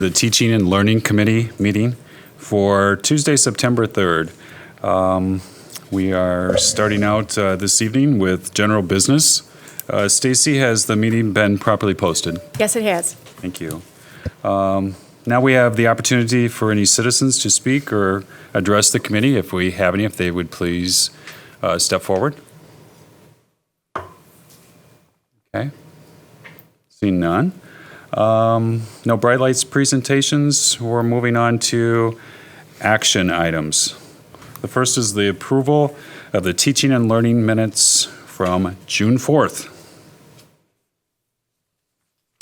the Teaching and Learning Committee meeting for Tuesday, September 3rd. We are starting out this evening with general business. Stacy, has the meeting been properly posted? Yes, it has. Thank you. Now we have the opportunity for any citizens to speak or address the committee. If we have any, if they would please step forward. Okay. Seeing none. No bright lights presentations. We're moving on to action items. The first is the approval of the teaching and learning minutes from June 4th.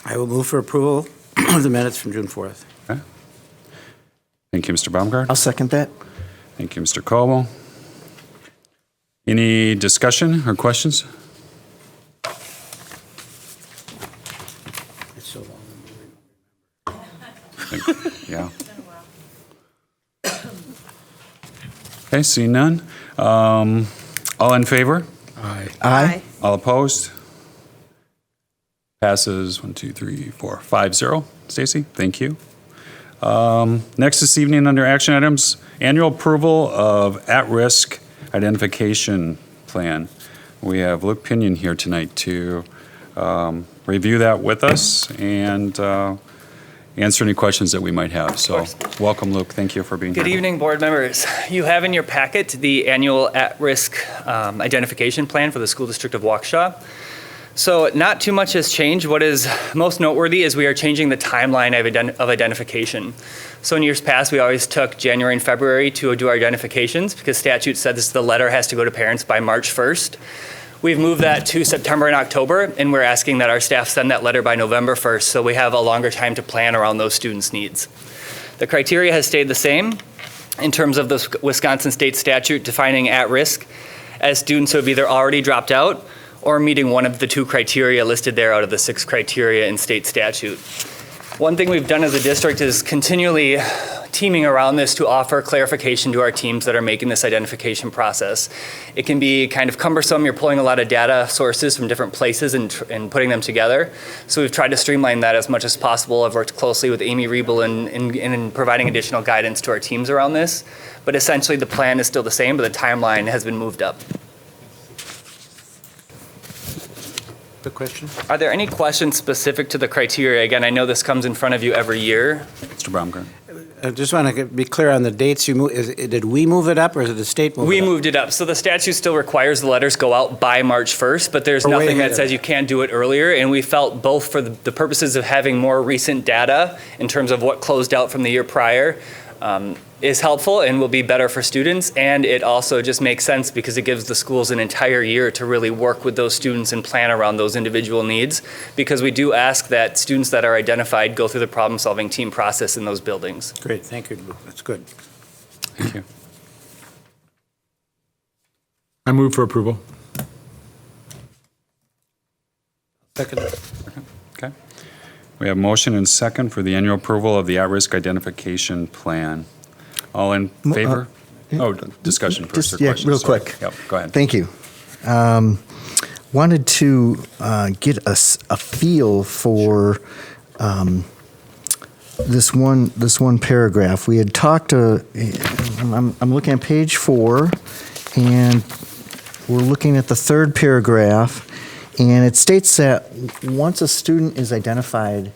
I will move for approval of the minutes from June 4th. Okay. Thank you, Mr. Baumgart. I'll second that. Thank you, Mr. Colwell. Any discussion or questions? It's so long. Yeah. Okay, seeing none. All in favor? Aye. All opposed? Passes 5-0. Stacy, thank you. Next this evening under action items, annual approval of at-risk identification plan. We have Luke Pinion here tonight to review that with us and answer any questions that we might have. So welcome, Luke. Thank you for being here. Good evening, board members. You have in your packet the annual at-risk identification plan for the school district of Waukesha. So not too much has changed. What is most noteworthy is we are changing the timeline of identification. So in years past, we always took January and February to do our identifications because statute said the letter has to go to parents by March 1st. We've moved that to September and October, and we're asking that our staff send that letter by November 1st so we have a longer time to plan around those students' needs. The criteria has stayed the same in terms of the Wisconsin state statute defining at risk as students who have either already dropped out or meeting one of the two criteria listed there out of the 6 criteria in state statute. One thing we've done as a district is continually teaming around this to offer clarification to our teams that are making this identification process. It can be kind of cumbersome. You're pulling a lot of data sources from different places and putting them together. So we've tried to streamline that as much as possible. I've worked closely with Amy Riebel in providing additional guidance to our teams around this. But essentially the plan is still the same, but the timeline has been moved up. Good question. Are there any questions specific to the criteria? Again, I know this comes in front of you every year. Mr. Baumgart. I just want to be clear on the dates you moved. Did we move it up or did the state move it up? We moved it up. So the statute still requires the letters go out by March 1st, but there's We're way nothing ahead that of says that. you can't do it earlier. And we felt both for the purposes of having more recent data in terms of what closed out from the year prior is helpful and will be better for students. And it also just makes sense because it gives the schools an entire year to really work with those students and plan around those individual needs. Because we do ask that students that are identified go through the problem-solving team process in those buildings. Great, thank you. That's good. Thank you. I move for approval. Second. Okay. We have motion and second for the annual approval of the at-risk identification plan. All in favor? Discussion first. Just, yeah, real quick. Yep, go ahead. Thank you. Wanted to get a feel for this one paragraph. We had talked I'm looking at page 4, and we're looking at the third paragraph, and it states that once a student is identified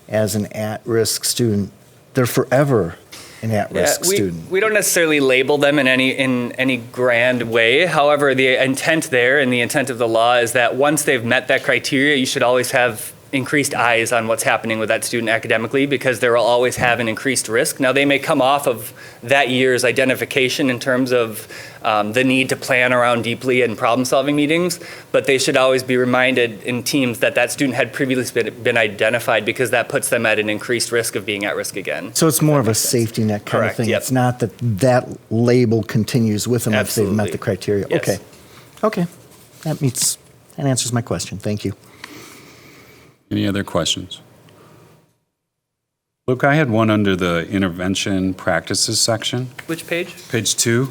as an at-risk student, they're forever an at-risk student. We don't necessarily label them in any grand way. However, the intent there and the intent of the law is that once they've met that criteria, you should always have increased eyes on what's happening with that student academically because they will always have an increased risk. Now, they may come off of that year's identification in terms of the need to plan around deeply in problem-solving meetings, but they should always be reminded in teams that that student had previously been identified because that puts them at an increased risk of being at risk again. So it's more of a safety net kind Correct, of thing. yep. It's not that label continues with them if they've met Absolutely. the criteria. Yes. Okay. That answers my question. Thank you. Any other questions? Luke, I had one under the intervention practices section, Which page? page 2.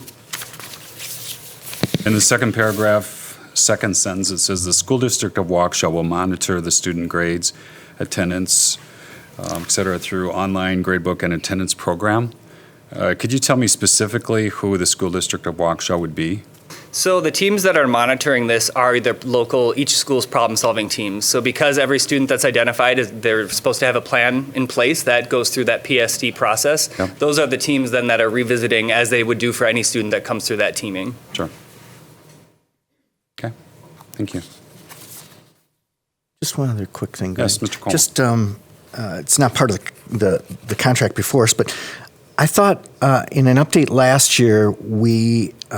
In the second paragraph, second sentence, it says, "The school district of Waukesha will monitor the student grades, attendance, et cetera, through online gradebook and attendance program. Could you tell me specifically who the school district of Waukesha would be? So the teams that are monitoring this are either local, each school's problem-solving teams. So because every student that's identified, they're supposed to have a plan in place that goes through that PSD process. Yep. Those are the teams then that are revisiting as they would do for any student that comes through that teaming. Sure. Okay, thank you. Just one other quick thing. Yes, Greg. Mr. Coleman. Just, it's not part of the contract before us, but I thought in an update last year,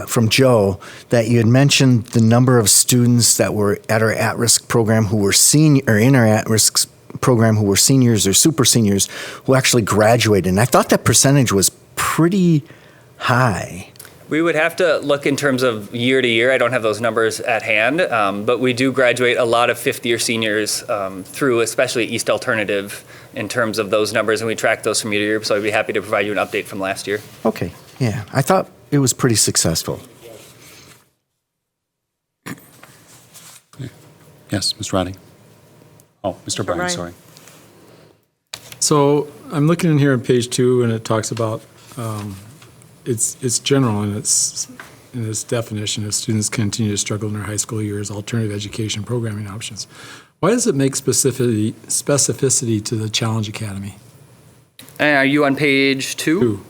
from Joe, that you had mentioned the number of students that were at our at-risk program who were in our at-risk program who were seniors or super seniors who actually graduated. And I thought that percentage was pretty high. We would have to look in terms of year to year. I don't have those numbers at hand, but we do graduate a lot of fifth-year seniors through especially East Alternative in terms of those numbers, and we track those from year to year, so I'd be happy to provide you an update from last year. Okay, yeah. I thought it was pretty successful. Yes, Ms. Roddy. Oh, Mr. Bryan, Bryan. sorry. So I'm looking in here on page 2, and it talks about, it's general in its definition of students continue to struggle in their high school years, alternative education programming options. Why does it make specificity to the Challenge Academy? And are you on page 2? 2.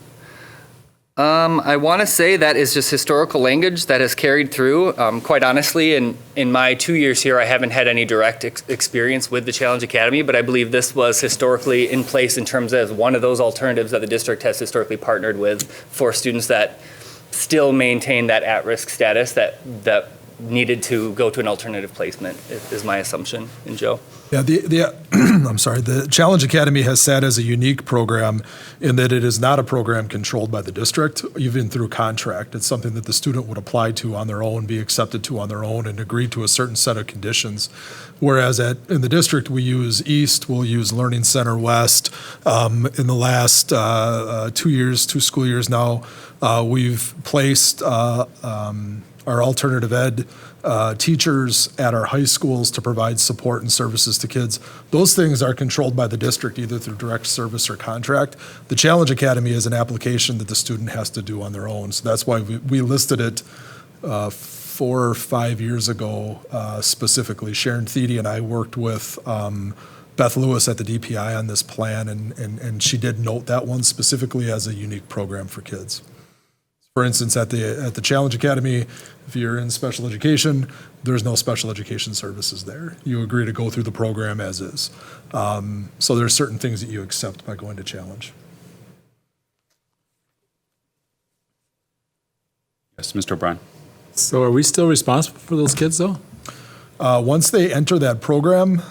I want to say that is just historical language that has carried through. Quite honestly, in my 2 years here, I haven't had any direct experience with the Challenge Academy, but I believe this was historically in place in terms of one of those alternatives that the district has historically partnered with for students that still maintain that at-risk status that needed to go to an alternative placement, is my assumption. And Joe? Yeah, I'm sorry, the Challenge Academy has sat as a unique program in that it is not a program controlled by the district, even through contract. It's something that the student would apply to on their own, be accepted to on their own, and agree to a certain set of conditions. Whereas in the district, we use East, we'll use Learning Center West. In the last 2 school years now, we've placed our alternative ed teachers at our high schools to provide support and services to kids. Those things are controlled by the district either through direct service or contract. The Challenge Academy is an application that the student has to do on their own. So that's why we listed it 4 or 5 years ago specifically. Sharon Thiede and I worked with Beth Lewis at the DPI on this plan, and she did note that one specifically as a unique program for kids. For instance, at the Challenge Academy, if you're in special education, there's no special education services there. You agree to go through the program as is. So there's certain things that you accept by going to Challenge. Yes, Mr. O'Brien. So are we still responsible for those kids, though? Once they enter that program,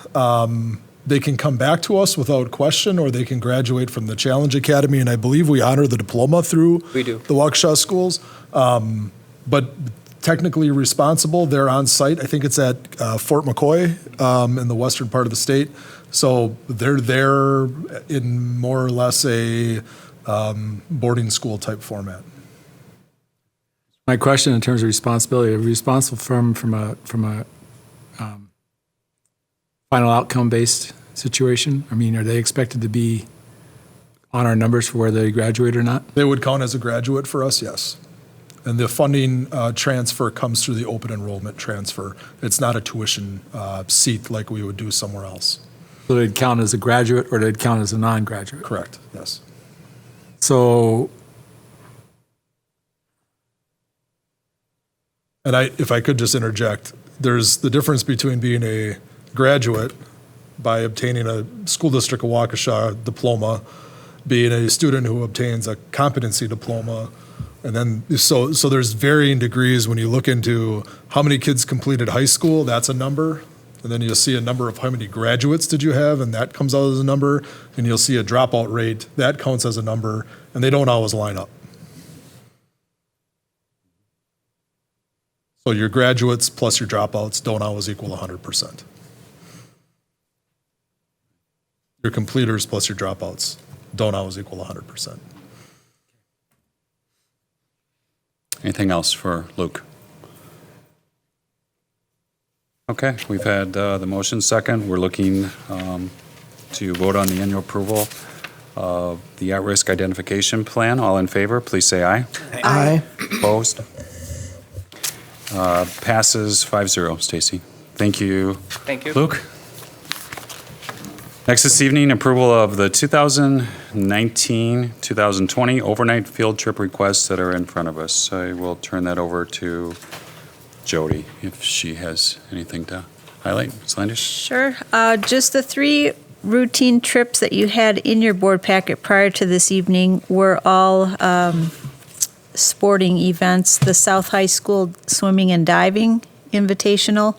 they can come back to us without question, or they can graduate from the Challenge Academy, and I believe we honor the diploma through We do. the Waukesha schools. But technically responsible, they're on site. I think it's at Fort McCoy in the western part of the state. So they're there in more or less a boarding school type format. My question in terms of responsibility, are we responsible from a final outcome-based situation? I mean, are they expected to be on our numbers for where they graduate or not? They would count as a graduate for us, yes. And the funding transfer comes through the open enrollment transfer. It's not a tuition seat like we would do somewhere else. So they'd count as a graduate or they'd count as a non-graduate? Correct, yes. So, And if I could just interject, there's the difference between being a graduate by obtaining a School District of Waukesha diploma, being a student who obtains a competency diploma, and then so there's varying degrees when you look into how many kids completed high school, that's a number, and then you'll see a number of how many graduates did you have, and that comes out as a number, and you'll see a dropout rate, that counts as a number, and they don't always line up. So your graduates plus your dropouts don't always equal 100%. Your completers plus your dropouts don't always equal 100%. Anything else for Luke? Okay, we've had the motion second. We're looking to vote on the annual approval of the at-risk identification plan. All in favor, please say aye. Aye. Opposed? Passes 5-0. Stacy. Thank you. Thank you. Luke? Next this evening, approval of the 2019-2020 overnight field trip requests that are in front of us. I will turn that over to Jody if she has anything to highlight. Ms. Landis? Sure. Just the 3 routine trips that you had in your board packet prior to this evening were all sporting events. The South High School Swimming and Diving Invitational,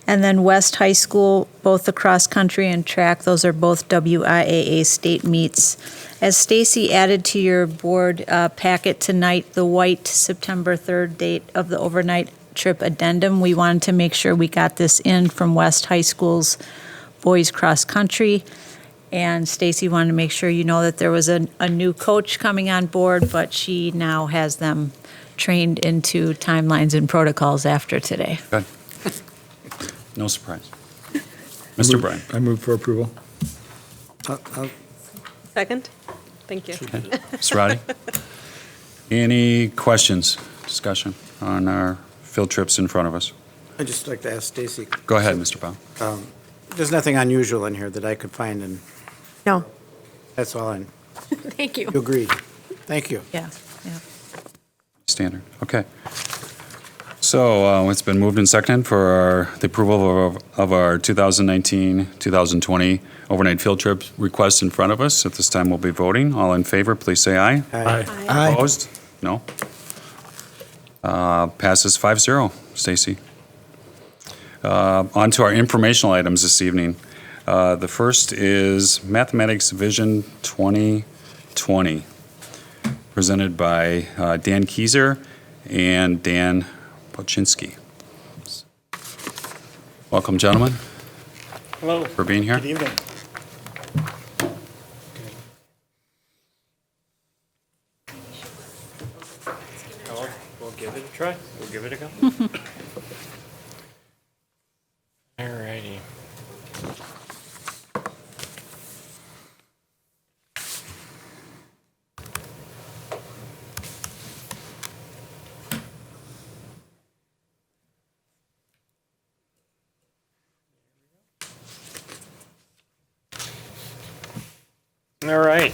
and then West High School, both the cross-country and track. Those are both WIAA state meets. As Stacy added to your board packet tonight, the white September 3rd date of the overnight trip addendum, we wanted to make sure we got this in from West High School's boys cross-country. And Stacy wanted to make sure you know that there was a new coach coming on board, but she now has them trained into timelines and protocols after today. Good. No surprise. Mr. Bryan? I move for approval. Second? Thank you. Ms. Roddy? Any questions, discussion on our field trips in front of us? I'd just like to ask Stacy, Go ahead, Mr. Powell. there's nothing unusual in here that I could find, and No. that's all I, Thank you. you agreed. Thank you. Yeah, yeah. Standard, okay. So it's been moved and seconded for the approval of our 2019-2020 overnight field trip request in front of us. At this time, we'll be voting. All in favor, please say aye. Aye. Aye. Opposed? No. Passes 5-0. Stacy. On to our informational items this evening. The first is Mathematics Vision 2020, presented by Dan Kieser and Dan Poczynski. Welcome, gentlemen, Hello. for being here. Good evening. We'll give it a try. We'll give it a go. All righty. All right.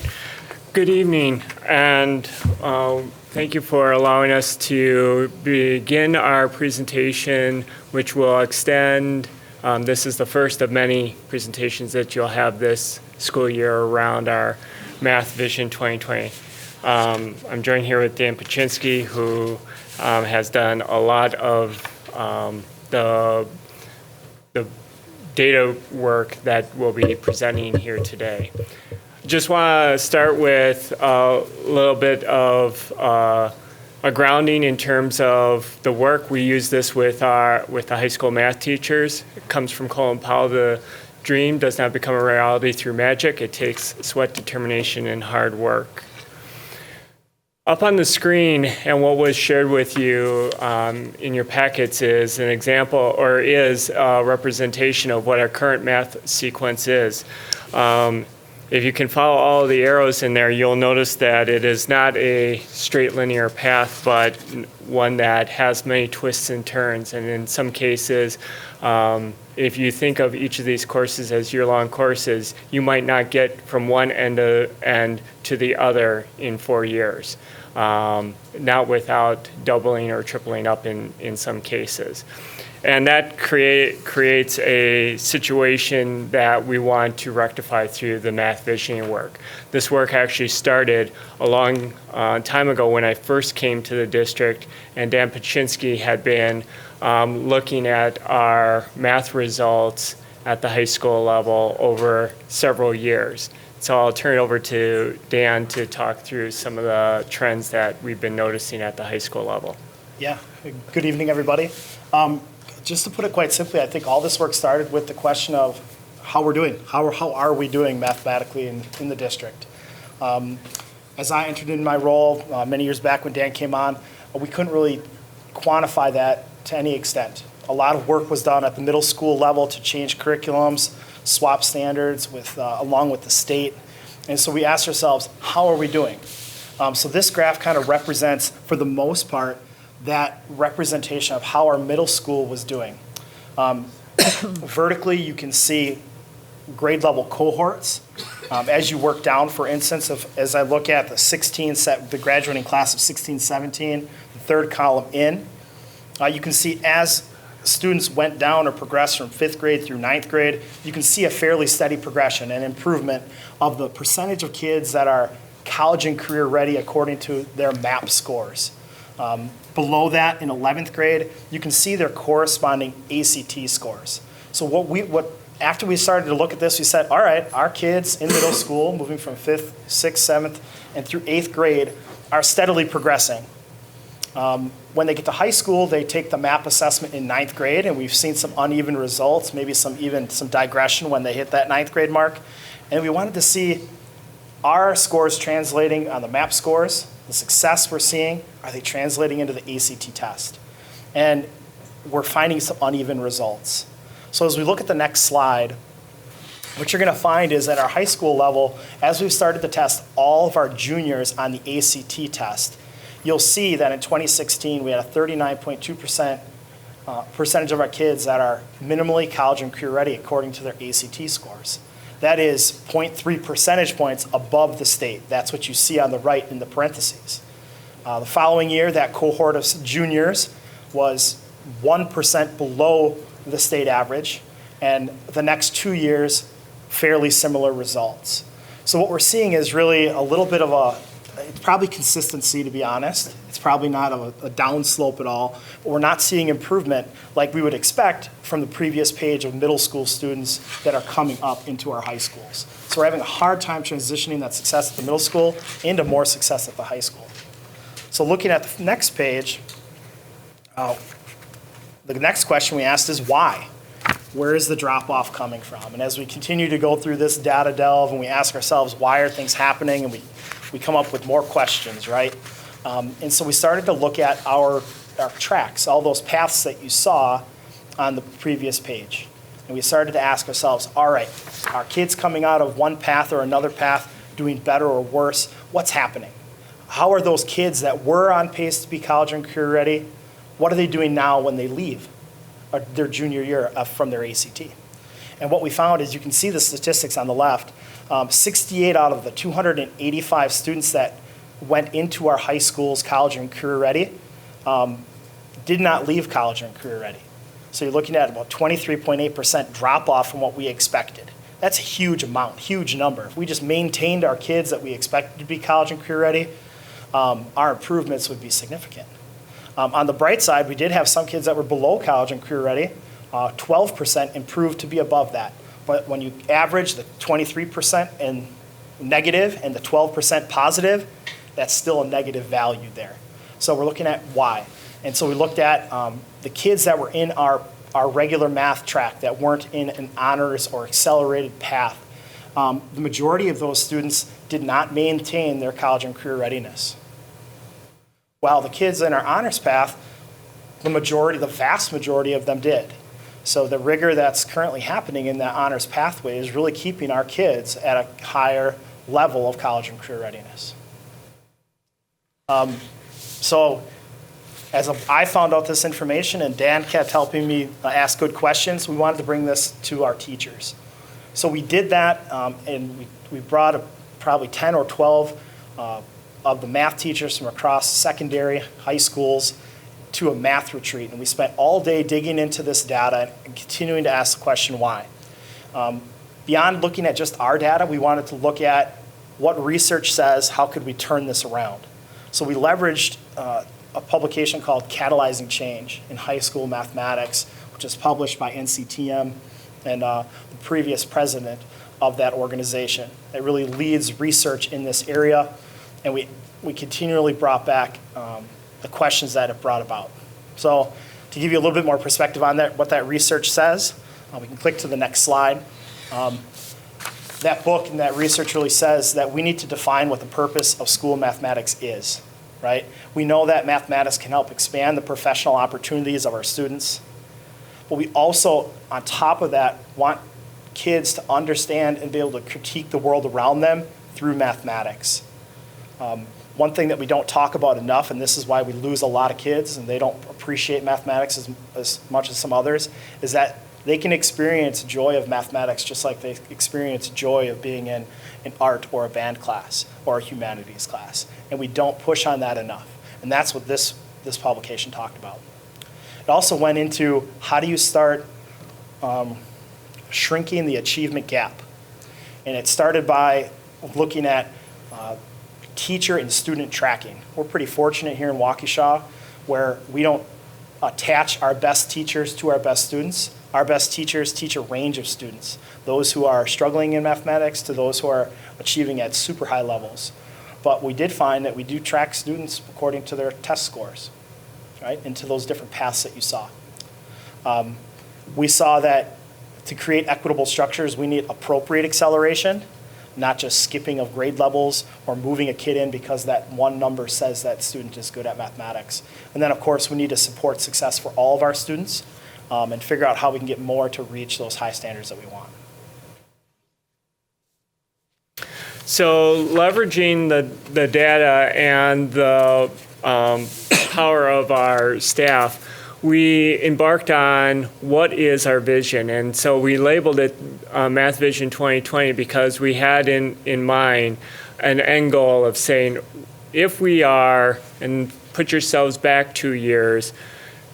Good evening, and thank you for allowing us to begin our presentation, which will extend. This is the first of many presentations that you'll have this school year around our Math Vision 2020. I'm joined here with Dan Poczynski, who has done a lot of the data work that we'll be presenting here today. Just want to start with a little bit of a grounding in terms of the work. We use this with the high school math teachers. It comes from Colin Powell. The dream does not become a reality through magic. It takes sweat, determination, and hard work. Up on the screen, and what was shared with you in your packets, is an example, or is a representation of what our current math sequence is. If you can follow all of the arrows in there, you'll notice that it is not a straight linear path, but one that has many twists and turns. And in some cases, if you think of each of these courses as year-long courses, you might not get from one end to the other in 4 years, not without doubling or tripling up in some cases. And that creates a situation that we want to rectify through the math visioning work. This work actually started a long time ago when I first came to the district, and Dan Poczynski had been looking at our math results at the high school level over several years. So I'll turn it over to Dan to talk through some of the trends that we've been noticing at the high school level. Yeah, good evening, everybody. Just to put it quite simply, I think all this work started with the question of how we're doing. How are we doing mathematically in the district? As I entered in my role many years back when Dan came on, we couldn't really quantify that to any extent. A lot of work was done at the middle school level to change curriculums, swap standards with, along with the state. And so we asked ourselves, how are we doing? So this graph kind of represents, for the most part, that representation of how our middle school was doing. Vertically, you can see grade level cohorts. As you work down, for instance, as I look at the graduating class of 16, 17, the third column in, you can see as students went down or progressed from 5th grade through 9th grade, you can see a fairly steady progression and improvement of the percentage of kids that are college and career ready according to their MAP scores. Below that, in 11th grade, you can see their corresponding ACT scores. So after we started to look at this, we said, all right, our kids in middle school, moving from 5th, 6th, 7th, and through 8th grade, are steadily progressing. When they get to high school, they take the MAP assessment in 9th grade, and we've seen some uneven results, maybe some digression when they hit that 9th grade mark. And we wanted to see, are scores translating on the MAP scores, the success we're seeing, are they translating into the ACT test? And we're finding some uneven results. So as we look at the next slide, what you're going to find is at our high school level, as we've started to test all of our juniors on the ACT test, you'll see that in 2016, we had a 39.2% percentage of our kids that are minimally college and career ready according to their ACT scores. That is 0.3 percentage points above the state. That's what you see on the right in the parentheses. The following year, that cohort of juniors was 1% below the state average, and the next 2 years, fairly similar results. So what we're seeing is really a little bit of it's probably consistency, to be honest. It's probably not a down slope at all. But we're not seeing improvement like we would expect from the previous page of middle school students that are coming up into our high schools. So we're having a hard time transitioning that success at the middle school into more success at the high school. So looking at the next page, the next question we asked is why? Where is the drop-off coming from? And as we continue to go through this data delve and we ask ourselves, why are things happening? And we come up with more questions, right? And so we started to look at our tracks, all those paths that you saw on the previous page. And we started to ask ourselves, all right, are kids coming out of one path or another path doing better or worse? What's happening? How are those kids that were on pace to be college and career ready, what are they doing now when they leave their junior year from their ACT? And what we found is, you can see the statistics on the left, 68 out of the 285 students that went into our high schools college and career ready did not leave college and career ready. So you're looking at about 23.8% drop off from what we expected. That's a huge amount, huge number. If we just maintained our kids that we expected to be college and career ready, our improvements would be significant. On the bright side, we did have some kids that were below college and career ready. 12% improved to be above that. But when you average the 23% and negative and the 12% positive, that's still a negative value there. So we're looking at why. And so we looked at the kids that were in our regular math track that weren't in an honors or accelerated path. The majority of those students did not maintain their college and career readiness. While the kids in our honors path, the vast majority of them did. So the rigor that's currently happening in that honors pathway is really keeping our kids at a higher level of college and career readiness. So as I found out this information and Dan kept helping me ask good questions, we wanted to bring this to our teachers. So we did that, and we brought probably 10 or 12 of the math teachers from across secondary, high schools to a math retreat. And we spent all day digging into this data and continuing to ask the question why. Beyond looking at just our data, we wanted to look at what research says, how could we turn this around? So we leveraged a publication called Catalyzing Change in High School Mathematics, which is published by NCTM and the previous president of that organization. It really leads research in this area, and we continually brought back the questions that it brought about. So to give you a little bit more perspective on that, what that research says, we can click to the next slide. That book and that research really says that we need to define what the purpose of school mathematics is, right? We know that mathematics can help expand the professional opportunities of our students, but we also, on top of that, want kids to understand and be able to critique the world around them through mathematics. One thing that we don't talk about enough, and this is why we lose a lot of kids and they don't appreciate mathematics as much as some others, is that they can experience joy of mathematics just like they experience joy of being in an art or a band class or a humanities class. And we don't push on that enough. And that's what this publication talked about. It also went into how do you start shrinking the achievement gap. And it started by looking at teacher and student tracking. We're pretty fortunate here in Waukesha where we don't attach our best teachers to our best students. Our best teachers teach a range of students, those who are struggling in mathematics to those who are achieving at super high levels. But we did find that we do track students according to their test scores, right, into those different paths that you saw. We saw that to create equitable structures, we need appropriate acceleration, not just skipping of grade levels or moving a kid in because that one number says that student is good at mathematics. And then, of course, we need to support success for all of our students and figure out how we can get more to reach those high standards that we want. So leveraging the data and the power of our staff, we embarked on what is our vision. And so we labeled it Math Vision 2020 because we had in mind an end goal of saying, if we are, and put yourselves back 2 years,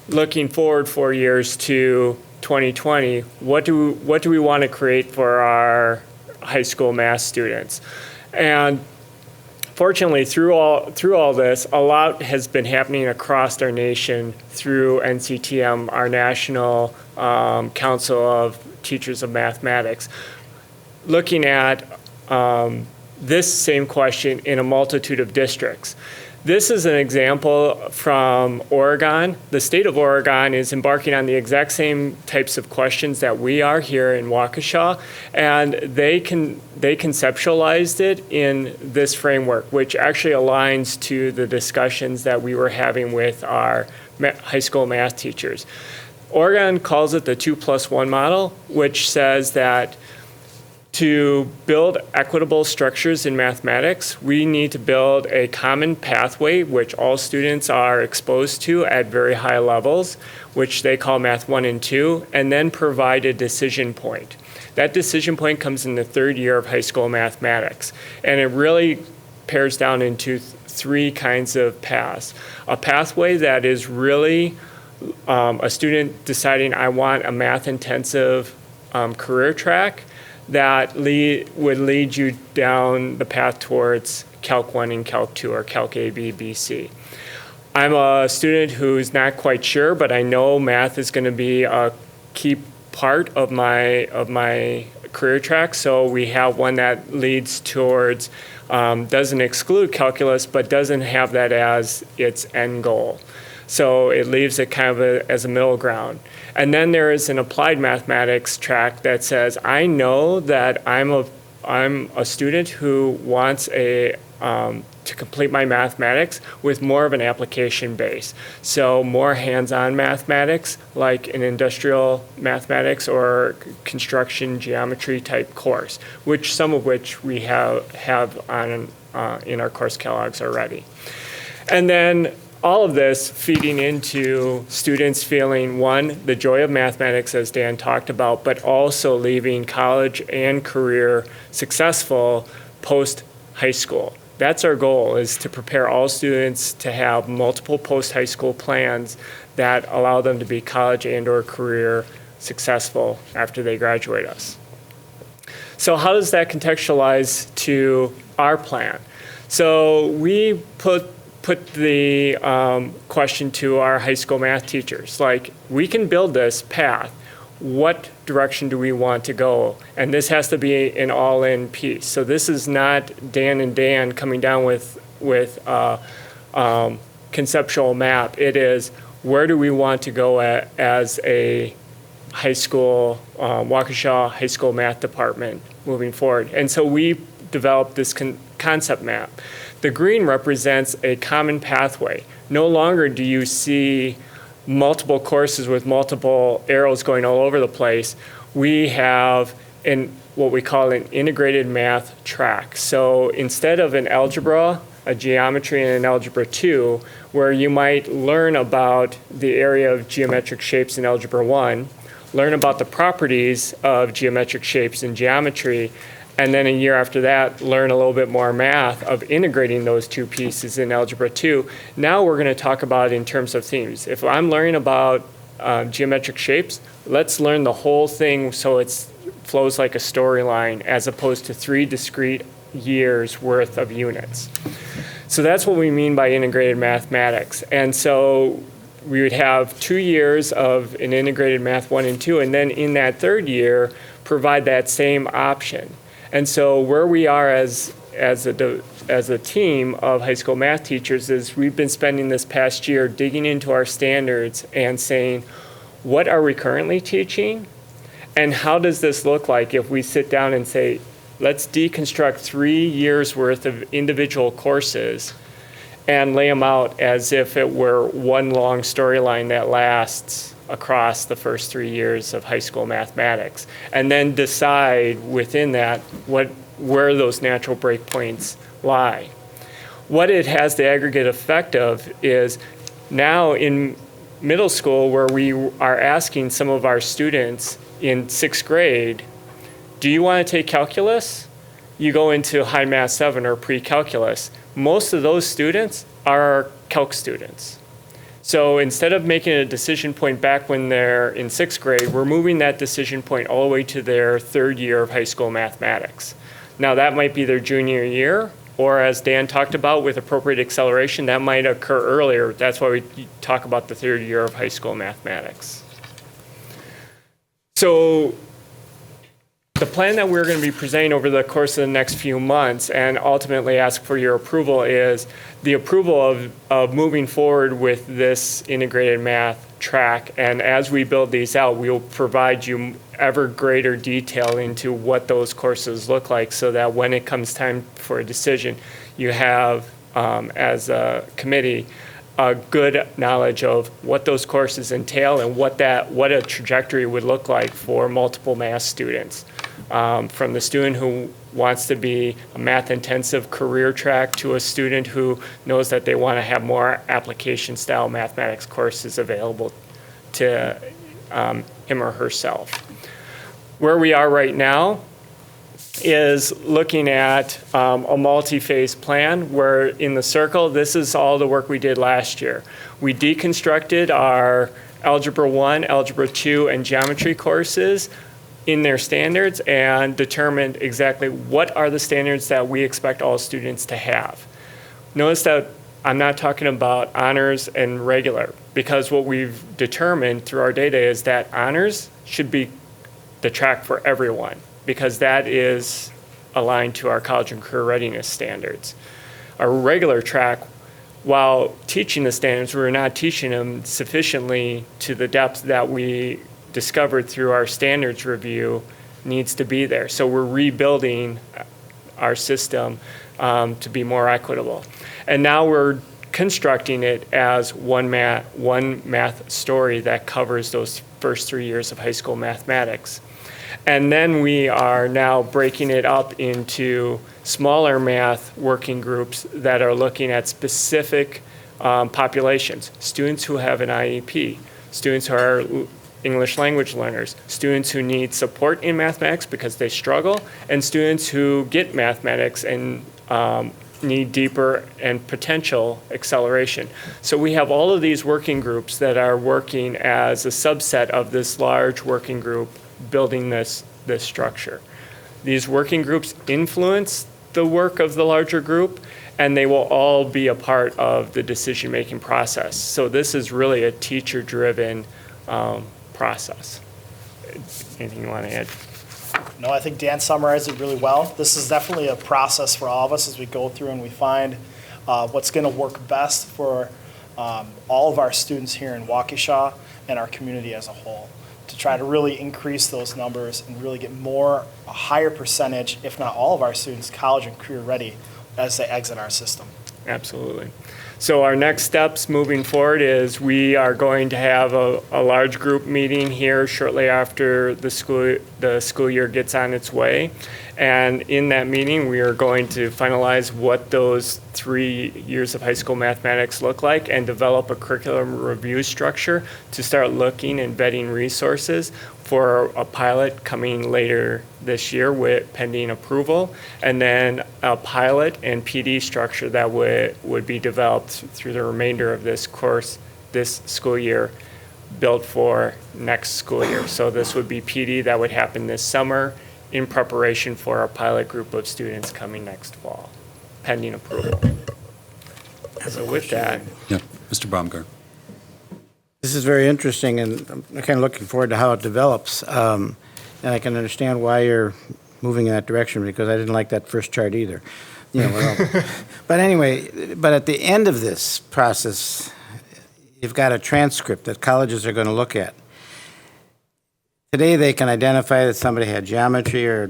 looking forward 4 years to 2020, what do we want to create for our high school math students? And fortunately, through all this, a lot has been happening across our nation through NCTM, our National Council of Teachers of Mathematics, looking at this same question in a multitude of districts. This is an example from Oregon. The state of Oregon is embarking on the exact same types of questions that we are here in Waukesha, and they conceptualized it in this framework, which actually aligns to the discussions that we were having with our high school math teachers. Oregon calls it the 2+1 model, which says that to build equitable structures in mathematics, we need to build a common pathway which all students are exposed to at very high levels, which they call Math 1 and 2, and then provide a decision point. That decision point comes in the third year of high school mathematics, and it really pairs down into three kinds of paths. A pathway that is really a student deciding, I want a math-intensive career track that would lead you down the path towards Calc 1 and Calc 2, or Calc A, B, B, C. I'm a student who's not quite sure, but I know math is going to be a key part of my career track, so we have one that leads towards, doesn't exclude calculus, but doesn't have that as its end goal. So it leaves it kind of as a middle ground. And then there is an applied mathematics track that says, I know that I'm a student who wants to complete my mathematics with more of an application base. So more hands-on mathematics, like an industrial mathematics or construction geometry type course, some of which we have on in our course catalogs already. And then all of this feeding into students feeling, one, the joy of mathematics, as Dan talked about, but also leaving college and career successful post-high school. That's our goal, is to prepare all students to have multiple post-high school plans that allow them to be college and or career successful after they graduate us. So how does that contextualize to our plan? So we put the question to our high school math teachers, like, we can build this path. What direction do we want to go? And this has to be an all-in piece. So this is not Dan and Dan coming down with conceptual map. It is, where do we want to go as a high school, Waukesha high school math department moving forward? And so we developed this concept map. The green represents a common pathway. No longer do you see multiple courses with multiple arrows going all over the place. We have in what we call an integrated math track. So instead of an algebra, a geometry, and an algebra 2, where you might learn about the area of geometric shapes in algebra 1, learn about the properties of geometric shapes in geometry, and then a year after that, learn a little bit more math of integrating those two pieces in algebra 2. Now we're going to talk about it in terms of themes. If I'm learning about geometric shapes, let's learn the whole thing so it flows like a storyline as opposed to 3 discrete years worth of units. So that's what we mean by integrated mathematics. And so we would have 2 years of an integrated math 1 and 2, and then in that third year, provide that same option. And so where we are as a team of high school math teachers is we've been spending this past year digging into our standards and saying, what are we currently teaching? And how does this look like if we sit down and say, let's deconstruct 3 years worth of individual courses and lay them out as if it were one long storyline that lasts across the first 3 years of high school mathematics, and then decide within that where those natural breakpoints lie. What it has the aggregate effect of is now in middle school, where we are asking some of our students in 6th grade, do you want to take calculus? You go into High Math 7 or pre-calculus. Most of those students are calc students. So instead of making a decision point back when they're in 6th grade, we're moving that decision point all the way to their 3rd year of high school mathematics. Now that might be their junior year, or as Dan talked about with appropriate acceleration, that might occur earlier. That's why we talk about the 3rd year of high school mathematics. So the plan that we're going to be presenting over the course of the next few months and ultimately ask for your approval is the approval of moving forward with this integrated math track. And as we build these out, we'll provide you ever greater detail into what those courses look like so that when it comes time for a decision, you have, as a committee, a good knowledge of what those courses entail and what a trajectory would look like for multiple math students. From the student who wants to be a math-intensive career track to a student who knows that they want to have more application-style mathematics courses available to him or herself. Where we are right now is looking at a multi-phase plan where in the circle, this is all the work we did last year. We deconstructed our Algebra 1, Algebra 2, and Geometry courses in their standards and determined exactly what are the standards that we expect all students to have. Notice that I'm not talking about honors and regular, because what we've determined through our data is that honors should be the track for everyone, because that is aligned to our college and career readiness standards. Our regular track, while teaching the standards, we're not teaching them sufficiently to the depth that we discovered through our standards review needs to be there. So we're rebuilding our system to be more equitable. And now we're constructing it as one math story that covers those first 3 years of high school mathematics. And then we are now breaking it up into smaller math working groups that are looking at specific populations, students who have an IEP, students who are English language learners, students who need support in mathematics because they struggle, and students who get mathematics and need deeper and potential acceleration. So we have all of these working groups that are working as a subset of this large working group building this structure. These working groups influence the work of the larger group, and they will all be a part of the decision-making process. So this is really a teacher-driven process. Anything you want to add? No, I think Dan summarized it really well. This is definitely a process for all of us as we go through and we find what's going to work best for all of our students here in Waukesha and our community as a whole, to try to really increase those numbers and really get a higher percentage, if not all of our students, college and career ready as they exit our system. Absolutely. So our next steps moving forward is we are going to have a large group meeting here shortly after the school year gets on its way. And in that meeting, we are going to finalize what those 3 years of high school mathematics look like and develop a curriculum review structure to start looking and vetting resources for a pilot coming later this year with pending approval, and then a pilot and PD structure that would be developed through the remainder of this course, this school year, built for next school year. So this would be PD that would happen this summer in preparation for our pilot group of students coming next fall, pending approval. So with that, Yeah, Mr. Baumgart. This is very interesting, and I'm kind of looking forward to how it develops. And I can understand why you're moving in that direction, because I didn't like that first chart either. You know, but anyway, but at the end of this process, you've got a transcript that colleges are going to look at. Today, they can identify that somebody had geometry or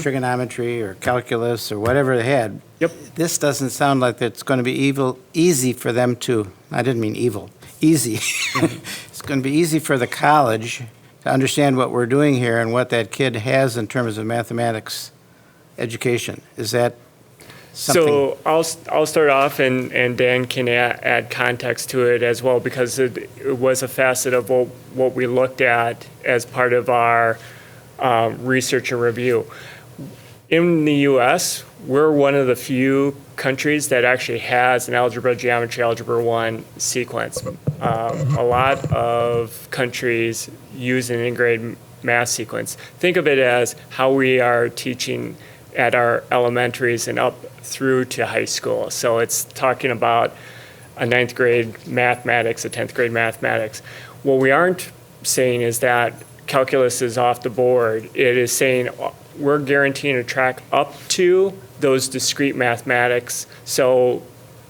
trigonometry or calculus or whatever they had. Yep. This doesn't sound like it's going to be easy for them to, I didn't mean evil, easy. It's going to be easy for the college to understand what we're doing here and what that kid has in terms of mathematics education. Is that something? so I'll start off, and Dan can add context to it as well, because it was a facet of what we looked at as part of our research and review. In the U.S., we're one of the few countries that actually has an algebra, geometry, algebra 1 sequence. A lot of countries use an integrated math sequence. Think of it as how we are teaching at our elementaries and up through to high school. So it's talking about a 9th grade mathematics, a 10th grade mathematics. What we aren't saying is that calculus is off the board. It is saying we're guaranteeing a track up to those discrete mathematics. So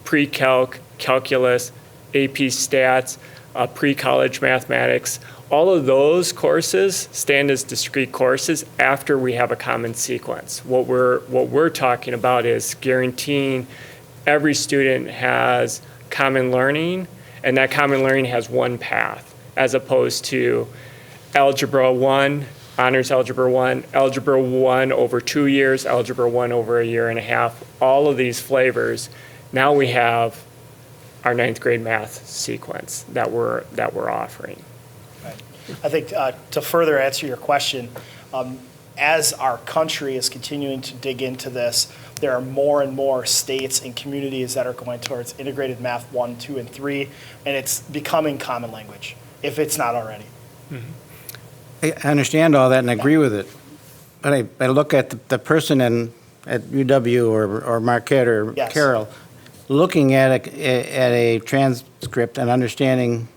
pre-calc, calculus, AP stats, pre-college mathematics, all of those courses stand as discrete courses after we have a common sequence. What we're talking about is guaranteeing every student has common learning, and that common learning has one path, as opposed to algebra 1, honors algebra 1 over 2 years, algebra 1 over a year and a half, all of these flavors. Now we have our 9th grade math sequence that we're offering. I think to further answer your question, as our country is continuing to dig into this, there are more and more states and communities that are going towards integrated math 1, 2, and 3, and it's becoming common language, if it's not already. I understand all that and agree with it, but I look at the person at UW or Marquette or Yes. Carroll, looking at a transcript and understanding,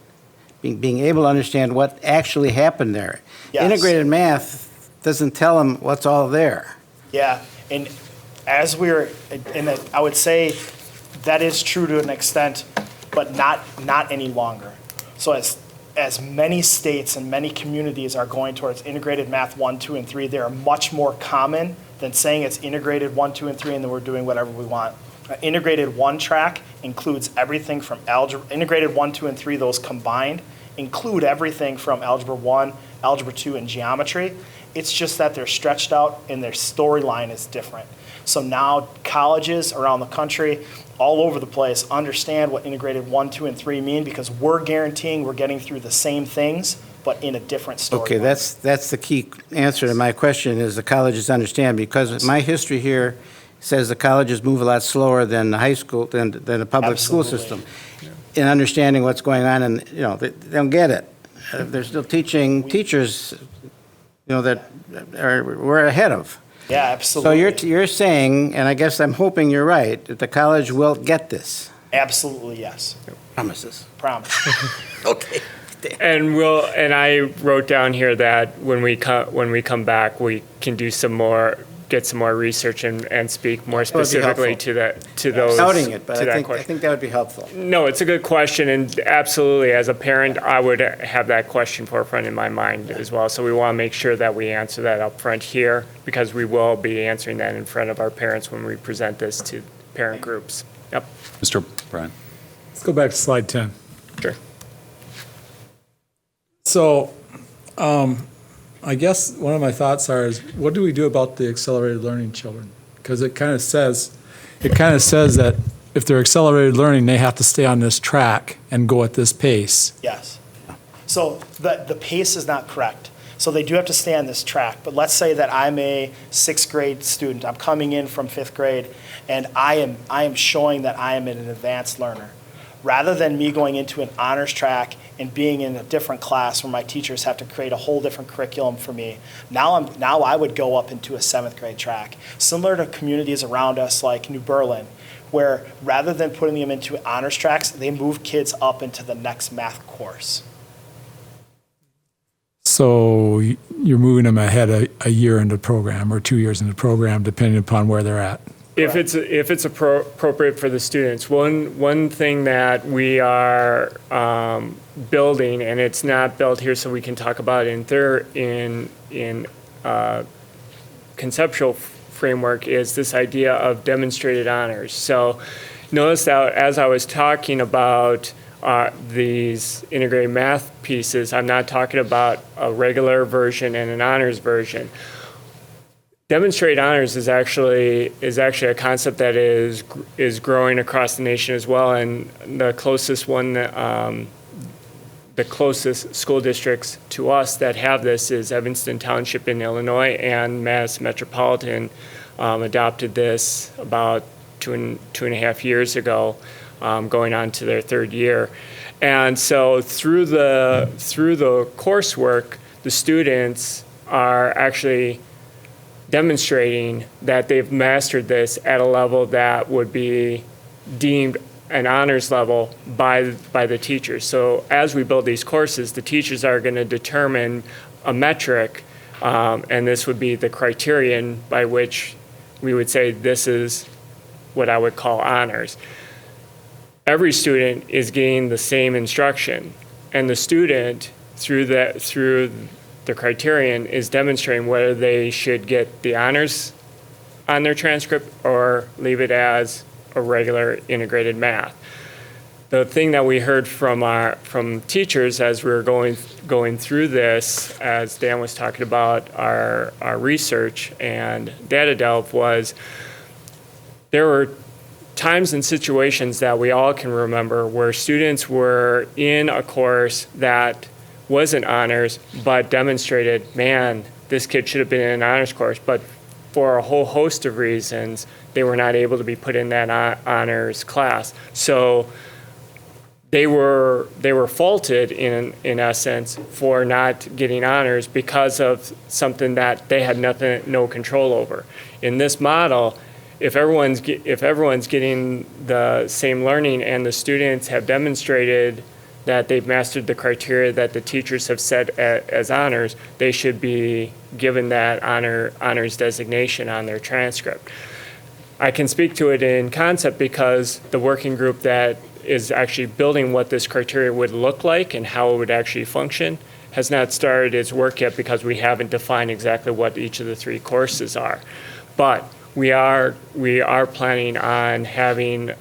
being able to understand what actually happened there. Yes. Integrated math doesn't tell them what's all there. Yeah, and as we're, and I would say that is true to an extent, but not any longer. So as many states and many communities are going towards integrated math 1, 2, and 3, they are much more common than saying it's integrated 1, 2, and 3, and then we're doing whatever we want. Integrated 1 track includes everything from algebra, integrated 1, 2, and 3, those combined include everything from algebra 1, algebra 2, and geometry. It's just that they're stretched out and their storyline is different. So now colleges around the country, all over the place, understand what integrated 1, 2, and 3 mean, because we're guaranteeing we're getting through the same things, but in a different storyline. Okay, that's the key answer to my question, is the colleges understand, because my history here says the colleges move a lot slower than the high school, than the public school Absolutely. system in understanding what's going on, and, they don't get it. They're still teaching teachers, that we're ahead of. Yeah, absolutely. So you're saying, and I guess I'm hoping you're right, that the college will get this. Absolutely, yes. Promises. Promise. Okay. And I wrote down here that when we come back, we can do get some more research and speak more would be specifically helpful. to those. Doubting it, but to that I question. think that would be helpful. No, it's a good question, and absolutely, as a parent, I would have that question forefront in my mind as well. So we want to make sure that we answer that up front here, because we will be answering that in front of our parents when we present this parent groups. Yep, Mr. Bryan? Let's go back to slide 10. sure. So, I guess one of my thoughts is, what do we do about the accelerated learning children? Because it kind of says that if they're accelerated learning, they have to stay on this track and go at this pace. Yes. So the pace is not correct. So they do have to stay on this track. But let's say that I'm a sixth grade student. I'm coming in from fifth grade, and I am showing that I am an advanced learner. Rather than me going into an honors track and being in a different class where my teachers have to create a whole different curriculum for me, now I would go up into a seventh grade track. Similar to communities around us like New Berlin, where rather than putting them into honors tracks, they move kids up into the next math course. So you're moving them ahead a year into the program or 2 years into the program, depending upon where they're at. If it's appropriate for the students, one thing that we are building, and it's not built here, so we can talk about it in conceptual framework, is this idea of demonstrated honors. So notice that as I was talking about these integrated math pieces, I'm not talking about a regular version and an honors version. Demonstrated honors is actually a concept that is growing across the nation as well, and the closest one, the closest school districts to us that have this is Evanston Township in Illinois, and Madison Metropolitan adopted this about two and a half years ago, going on to their third year. And so through the coursework, the students are actually demonstrating that they've mastered this at a level that would be deemed an honors level by the teachers. So as we build these courses, the teachers are going to determine a metric, and this would be the criterion by which we would say this is what I would call honors. Every student is getting the same instruction, and the student through the criterion is demonstrating whether they should get the honors on their transcript or leave it as a regular integrated math. The thing that we heard from teachers as we were going through this, as Dan was talking about our research and data delve, was there were times and situations that we all can remember where students were in a course that wasn't honors, but demonstrated, man, this kid should have been in an honors course, but for a whole host of reasons, they were not able to be put in that honors class. So they were faulted in essence for not getting honors because of something that they had no control over. In this model, if everyone's getting the same learning and the students have demonstrated that they've mastered the criteria that the teachers have set as honors, they should be given that honors designation on their transcript. I can speak to it in concept because the working group that is actually building what this criteria would look like and how it would actually function has not started its work yet because we haven't defined exactly what each of the three courses are. But we are planning on having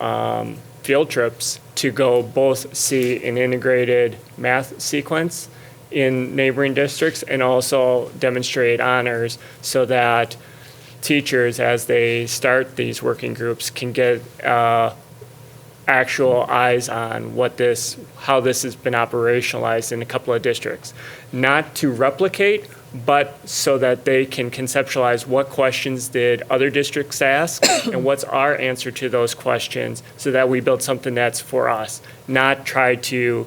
field trips to go both see an integrated math sequence in neighboring districts and also demonstrate honors so that teachers, as they start these working groups, can get actual eyes on how this has been operationalized in a couple of districts. Not to replicate, but so that they can conceptualize what questions did other districts ask and what's our answer to those questions so that we build something that's for us, not try to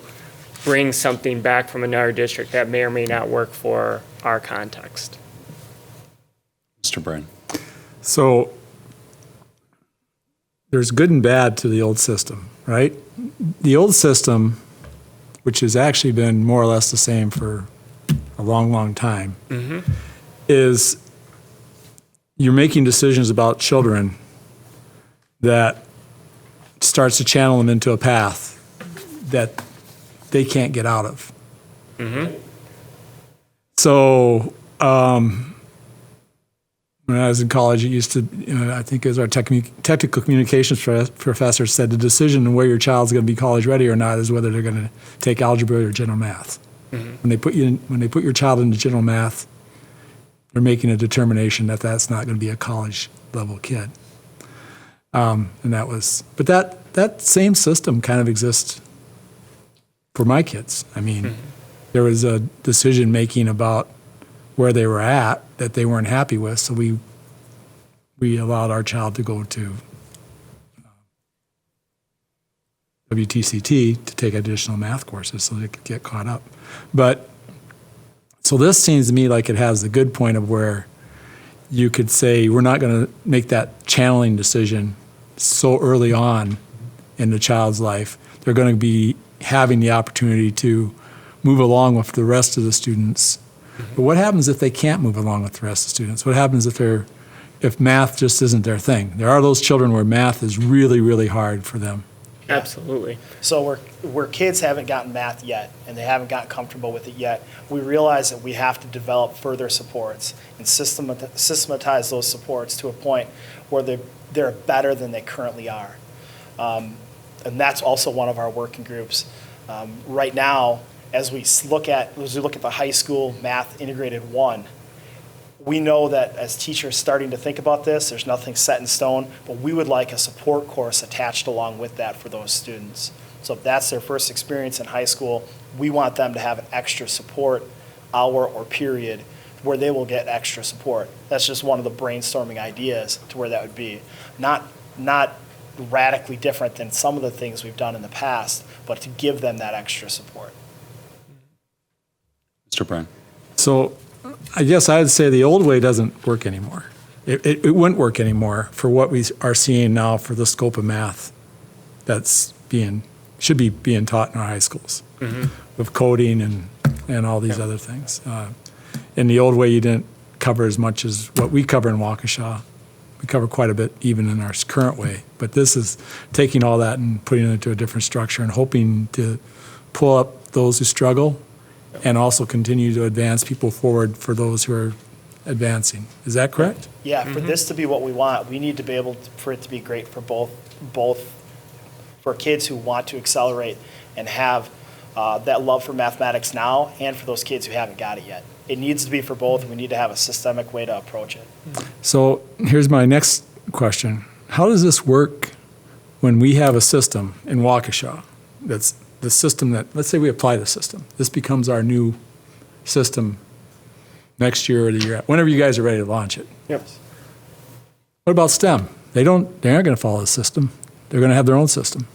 bring something back from another district that may or may not work for our context. Mr. Bryan? So there's good and bad to the old system, right? The old system, which has actually been more or less the same for a long, long time, is you're making decisions about children that starts to channel them into a path that they can't get out of. So when I was in college, it used to, I think it was our technical communications professor said the decision on where your child's going to be college ready or not is whether they're going to take algebra or general math. When they put your child into general math, they're making a determination that that's not going to be a college level kid. And but that same system kind of exists for my kids. I mean, there was a decision making about where they were at that they weren't happy with, so we allowed our child to go to WTCT to take additional math courses so they could get caught up. But so this seems to me like it has the good point of where you could say we're not going to make that channeling decision so early on in the child's life. They're going to be having the opportunity to move along with the rest of the students. But what happens if they can't move along with the rest of the students? What happens if math just isn't their thing? There are those children where math is really, really hard for them. Absolutely. So where kids haven't gotten math yet, and they haven't gotten comfortable with it yet, we realize that we have to develop further supports and systematize those supports to a point where they're better than they currently are. And that's also one of our working groups. Right now, as we look at the high school math integrated 1, we know that as teachers starting to think about this, there's nothing set in stone, but we would like a support course attached along with that for those students. So if that's their first experience in high school, we want them to have an extra support hour or period where they will get extra support. That's just one of the brainstorming ideas to where that would be. Not radically different than some of the things we've done in the past, but to give them that extra support. Mr. Bryan. So I guess I'd say the old way doesn't work anymore. It wouldn't work anymore for what we are seeing now for the scope of math that's should be being taught in our high schools with coding and all these other things. In the old way, you didn't cover as much as what we cover in Waukesha. We cover quite a bit even in our current way. But this is taking all that and putting it into a different structure and hoping to pull up those who struggle and also continue to advance people forward for those who are advancing. Is that correct? Yeah, for this to be what we want, we need to be able for it to be great for both for kids who want to accelerate and have that love for mathematics now, and for those kids who haven't got it yet. It needs to be for both, and we need to have a systemic way to approach it. So here's my next question. How does this work when we have a system in Waukesha that's the system that, let's say we apply the system. This becomes our new system next year or the year, whenever you guys are ready to launch it. Yep. What about STEM? They're not going to follow the system. They're going to have their own system.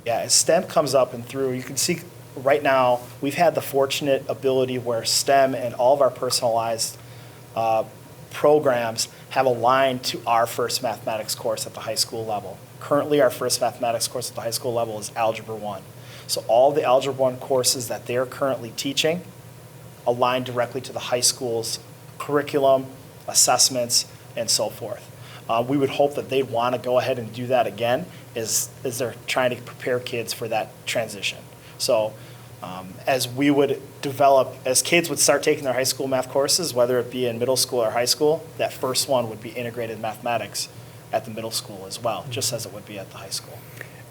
Yeah, as STEM comes up and through, you can see right now we've had the fortunate ability where STEM and all of our personalized programs have aligned to our first mathematics course at the high school level. Currently, our first mathematics course at the high school level is Algebra 1. So all the Algebra 1 courses that they're currently teaching align directly to the high school's curriculum, assessments, and so forth. We would hope that they'd want to go ahead and do that again as they're trying to prepare kids for that transition. So as we would develop, as kids would start taking their high school math courses, whether it be in middle school or high school, that first one would be integrated mathematics at the middle school as well, just as it would be at the high school.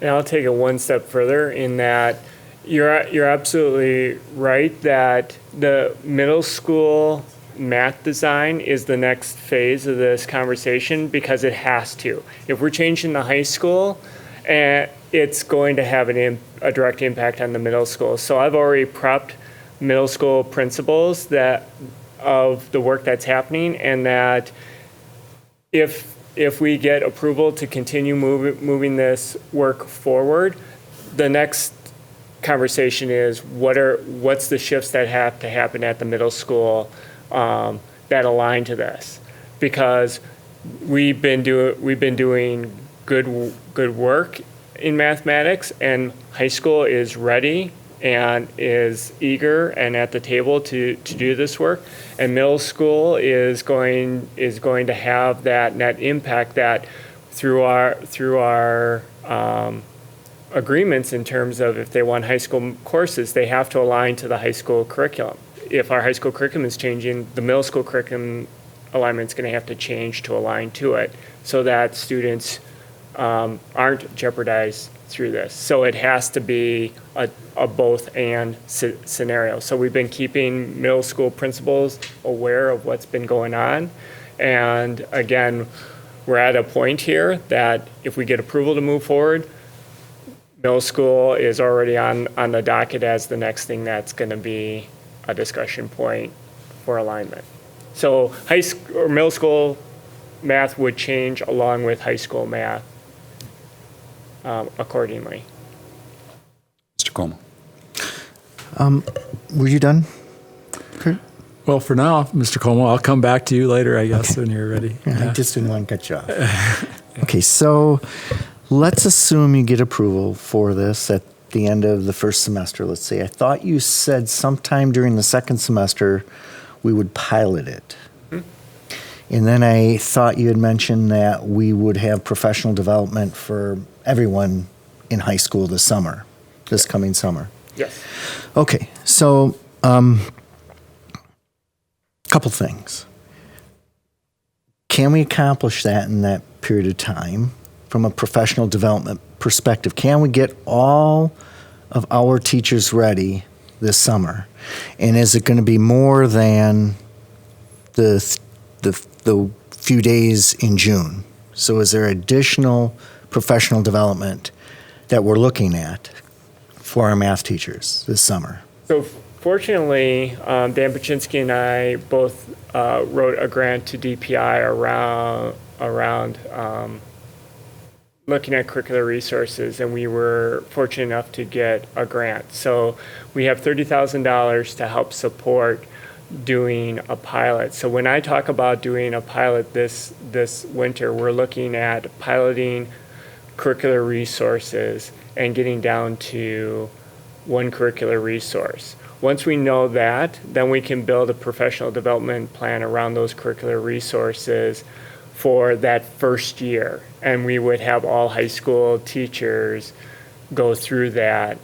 And I'll take it one step further in that you're absolutely right that the middle school math design is the next phase of this conversation because it has to. If we're changing the high school, it's going to have a direct impact on the middle school. So I've already prepped middle school principals of the work that's happening, and that if we get approval to continue moving this work forward, the next conversation is what's the shifts that have to happen at the middle school that align to this, because we've been doing good work in mathematics, and high school is ready and is eager and at the table to do this work, and middle school is going to have that net impact that through our agreements in terms of if they want high school courses, they have to align to the high school curriculum. If our high school curriculum is changing, the middle school curriculum alignment's going to have to change to align to it so that students aren't jeopardized through this. So it has to be a both and scenario. So we've been keeping middle school principals aware of what's been going on. And again, we're at a point here that if we get approval to move forward, middle school is already on the docket as the next thing that's going to be a discussion point for alignment. So high school or middle school math would change along with high school math accordingly. Mr. Como. Were you done, Kurt? Well, for now, Mr. Como, I'll come back to you later, I guess, when you're ready. I just didn't want to cut you off. Okay, so let's assume you get approval for this at the end of the first semester, let's say. I thought you said sometime during the second semester we would pilot it. And then I thought you had mentioned that we would have professional development for everyone in high school this summer, this coming summer. Yes. Okay, so couple things. Can we accomplish that in that period of time from a professional development perspective? Can we get all of our teachers ready this summer? And is it going to be more than the few days in June? So is there additional professional development that we're looking at for our math teachers this summer? So fortunately, Dan Paczynski and I both wrote a grant to DPI around looking at curricular resources, and we were fortunate enough to get a grant. So we have $30,000 to help support doing a pilot. So when I talk about doing a pilot this winter, we're looking at piloting curricular resources and getting down to one curricular resource. Once we know that, then we can build a professional development plan around those curricular resources for that first year. And we would have all high school teachers go through that.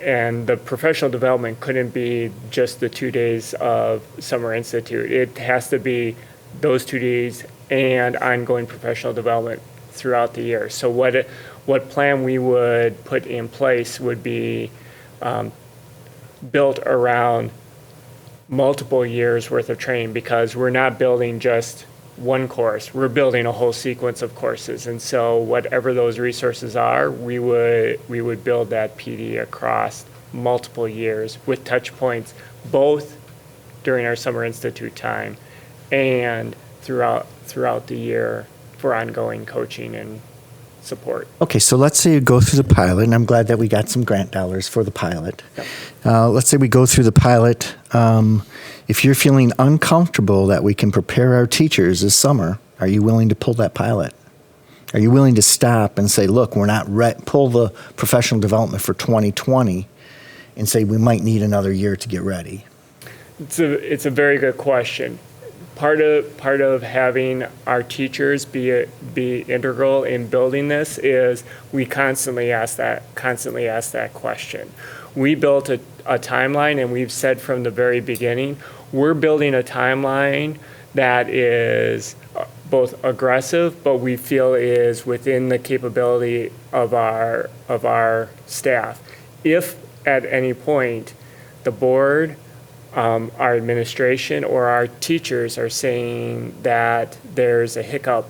And the professional development couldn't be just the 2 days of Summer Institute. It has to be those 2 days and ongoing professional development throughout the year. So what plan we would put in place would be built around multiple years worth of training, because we're not building just one course, we're building a whole sequence of courses. And so whatever those resources are, we would build that PD across multiple years with touch points, both during our Summer Institute time and throughout the year for ongoing coaching and support. Okay, so let's say you go through the pilot, and I'm glad that we got some grant dollars for the pilot. Yep. Let's say we go through the pilot. If you're feeling uncomfortable that we can prepare our teachers this summer, are you willing to pull that pilot? Are you willing to stop and say, look, we're not pull the professional development for 2020 and say we might need another year to get ready? It's a very good question. Part of having our teachers be integral in building this is we constantly ask that question. We built a timeline, and we've said from the very beginning, we're building a timeline that is both aggressive, but we feel is within the capability of our staff. If at any point the board, our administration, or our teachers are saying that there's a hiccup,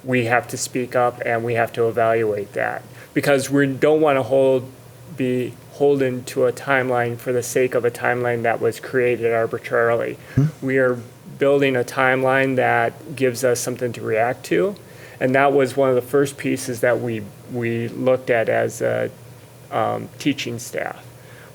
we have to speak up and we have to evaluate that, because we don't want to be beholden to a timeline for the sake of a timeline that was created arbitrarily. We are building a timeline that gives us something to react to, and that was one of the first pieces that we looked at as a teaching staff,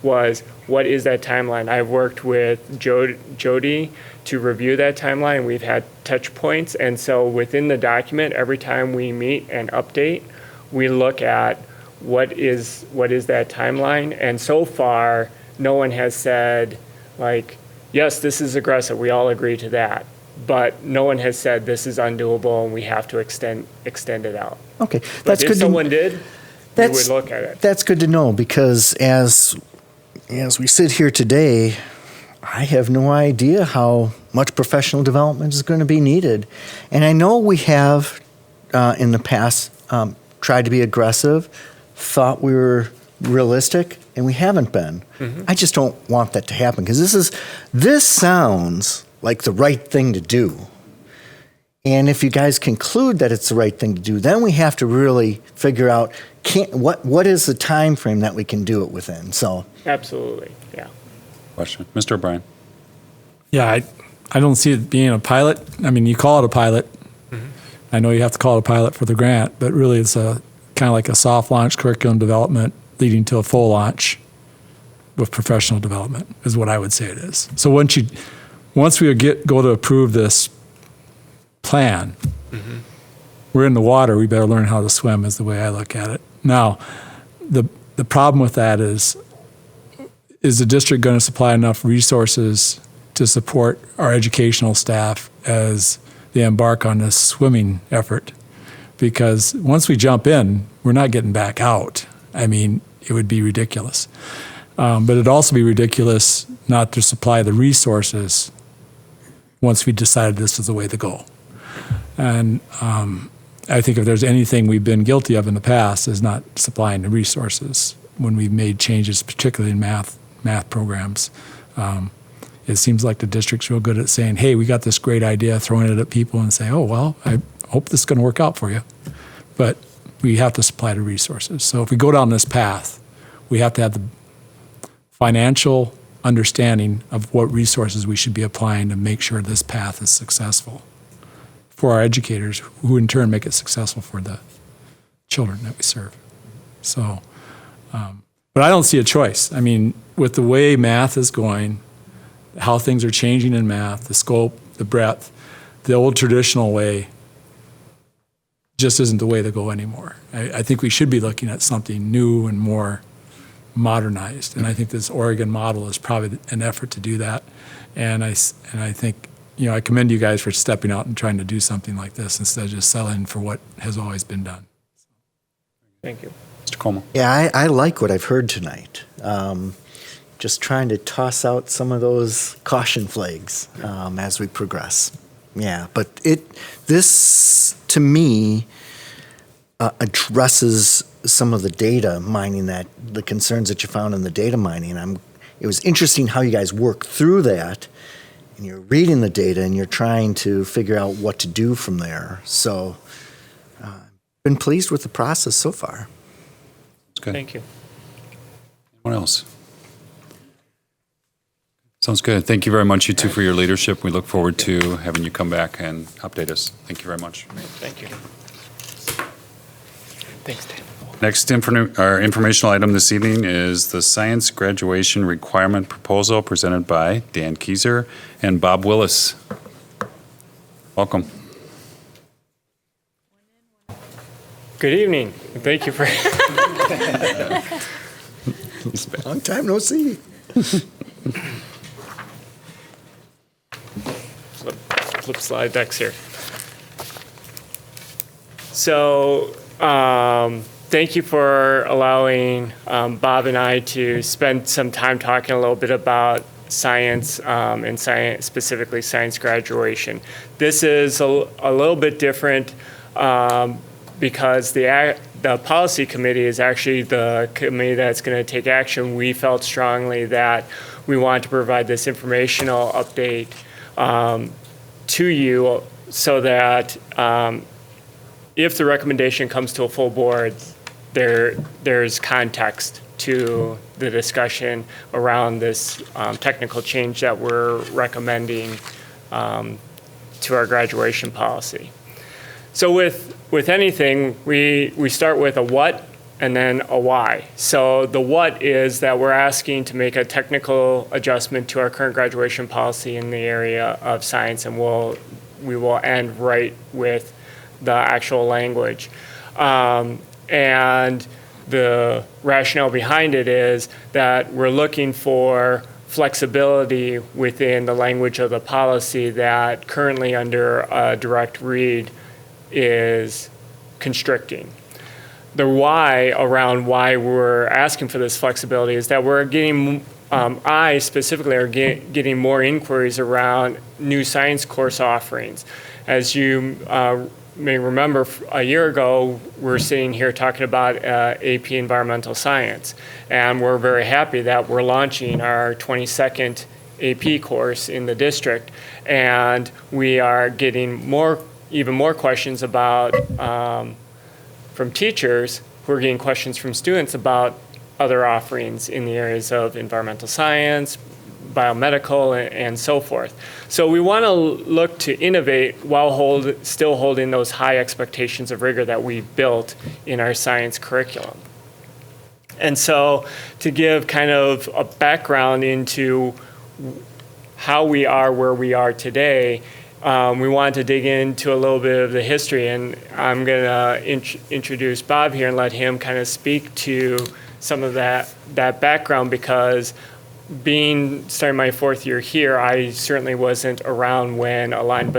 was what is that timeline? I've worked with Jody to review that timeline, and we've had touch points, and so within the document, every time we meet and update, we look at what is that timeline, and so far, no one has said, like, yes, this is aggressive, we all agree to that, but no one has said this is undoable and we have to extend it out. Okay, But that's good. if someone did, we would look at it. That's good to know, because as we sit here today, I have no idea how much professional development is going to be needed. And I know we have, in the past, tried to be aggressive, thought we were realistic, and we haven't been. I just don't want that to happen, because this sounds like the right thing to do. And if you guys conclude that it's the right thing to do, then we have to really figure out what is the time frame that we can do it within. So Absolutely, yeah. Question. Mr. O'Brien. Yeah, I don't see it being a pilot. I mean, you call it a pilot. I know you have to call it a pilot for the grant, but really it's a kind of like a soft launch curriculum development leading to a full launch with professional development is what I would say it is. So once we go to approve this plan, we're in the water, we better learn how to swim is the way I look at it. Now, the problem with that is the district going to supply enough resources to support our educational staff as they embark on this swimming effort? Because once we jump in, we're not getting back out. I mean, it would be ridiculous. But it'd also be ridiculous not to supply the resources once we decided this was the way to go. And I think if there's anything we've been guilty of in the past is not supplying the resources when we've made changes, particularly in math programs. It seems like the district's real good at saying, hey, we got this great idea, throwing it at people and say, oh, well, I hope this is going to work out for you. But we have to supply the resources. So if we go down this path, we have to have the financial understanding of what resources we should be applying to make sure this path is successful for our educators, who in turn make it successful for the children that we serve. So, but I don't see a choice. I mean, with the way math is going, how things are changing in math, the scope, the breadth, the old traditional way just isn't the way to go anymore. I think we should be looking at something new and more modernized. And I think this Oregon model is probably an effort to do that. And I think, I commend you guys for stepping out and trying to do something like this instead of just settling for what has always been done. Thank you. Mr. Como. yeah, I like what I've heard tonight. Just trying to toss out some of those caution flags as we progress. Yeah, but this to me addresses some of the data mining, the concerns that you found in the data mining. It was interesting how you guys worked through that, and you're reading the data and you're trying to figure out what to do from there. So, been pleased with the process so far. That's good. Thank you. Anyone else? Sounds good. Thank you very much, you two, for your leadership. We look forward to having you come back and update us. Thank you very much. Thank you. Thanks, Dan. Next informational item this evening is the science graduation requirement proposal presented by Dan Kieser and Bob Willis. Welcome. Good evening. Thank you for. Long time no see. Flip slide decks here. So, thank you for allowing Bob and I to spend some time talking a little bit about science and science, specifically science graduation. This is a little bit different because the policy committee is actually the committee that's going to take action. We felt strongly that we wanted to provide this informational update to you so that if the recommendation comes to a full board, there's context to the discussion around this technical change that we're recommending to our graduation policy. So with anything, we start with a what and then a why. So the what is that we're asking to make a technical adjustment to our current graduation policy in the area of science, and we will end right with the actual language. And the rationale behind it is that we're looking for flexibility within the language of the policy that currently under a direct read is constricting. the why around why we're asking for this flexibility is that we're getting, I specifically are getting more inquiries around new science course offerings. As you may remember, a year ago, we're sitting here talking about AP Environmental Science, and we're very happy that we're launching our 22nd AP course in the district, and we are getting even more questions about from teachers who are getting questions from students about other offerings in the areas of environmental science, biomedical, and so forth. So we want to look to innovate while still holding those high expectations of rigor that we've built in our science curriculum. And so to give kind of a background into how we are where we are today, we wanted to dig into a little bit of the history, and I'm going to introduce Bob here and let him kind of speak to some of that background, because starting my 4th year here, I certainly wasn't around when Aligned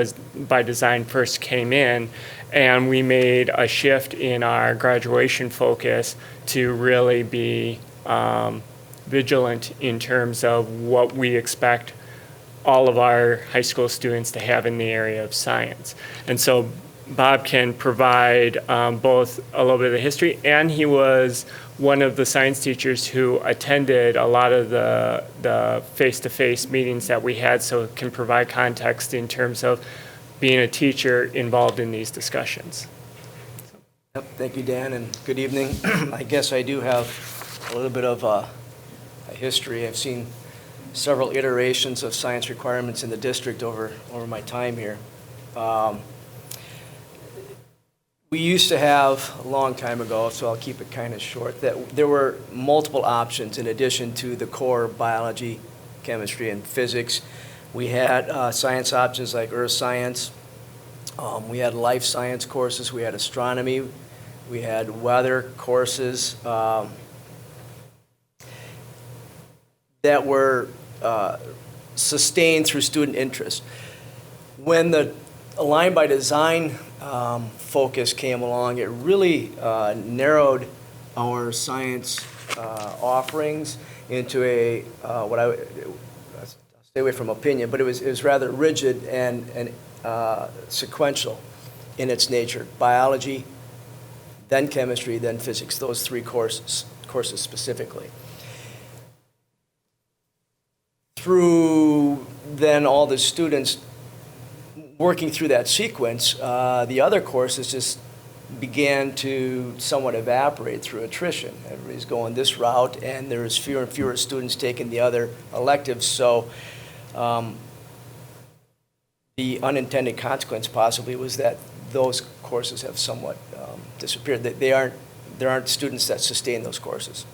by Design first came in, and we made a shift in our graduation focus to really be vigilant in terms of what we expect all of our high school students to have in the area of science. And so Bob can provide both a little bit of the history, and he was one of the science teachers who attended a lot of the face-to-face meetings that we had, so it can provide context in terms of being a teacher involved in these discussions. Yep, thank you, Dan, and good evening. I guess I do have a little bit of a history. I've seen several iterations of science requirements in the district over my time here. We used to have, a long time ago, so I'll keep it kind of short, that there were multiple options in addition to the core biology, chemistry, and physics. We had science options like earth science. We had life science courses. We had astronomy. We had weather courses that were sustained through student interest. When the Aligned by Design focus came along, it really narrowed our science offerings into a I'll stay away from opinion, but it was rather rigid and sequential in its nature. Biology, then chemistry, then physics, those 3 courses specifically. Through then all the students working through that sequence, the other courses just began to somewhat evaporate through attrition. Everybody's going this route, and there's fewer and fewer students taking the other electives. So the unintended consequence possibly was that those courses have somewhat disappeared. There aren't students that sustain those courses.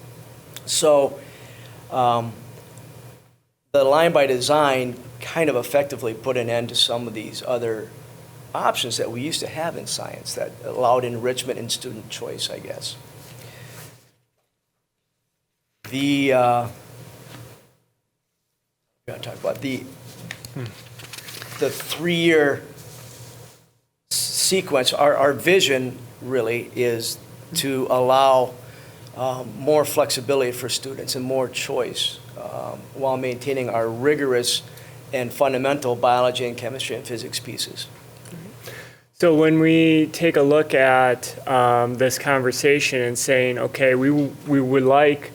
So the Aligned by Design kind of effectively put an end to some of these other options that we used to have in science that allowed enrichment and student choice, I guess. I'm going to talk about the 3-year sequence. Our vision really is to allow more flexibility for students and more choice while maintaining our rigorous and fundamental biology and chemistry and physics pieces. So when we take a look at this conversation and saying, okay, we would like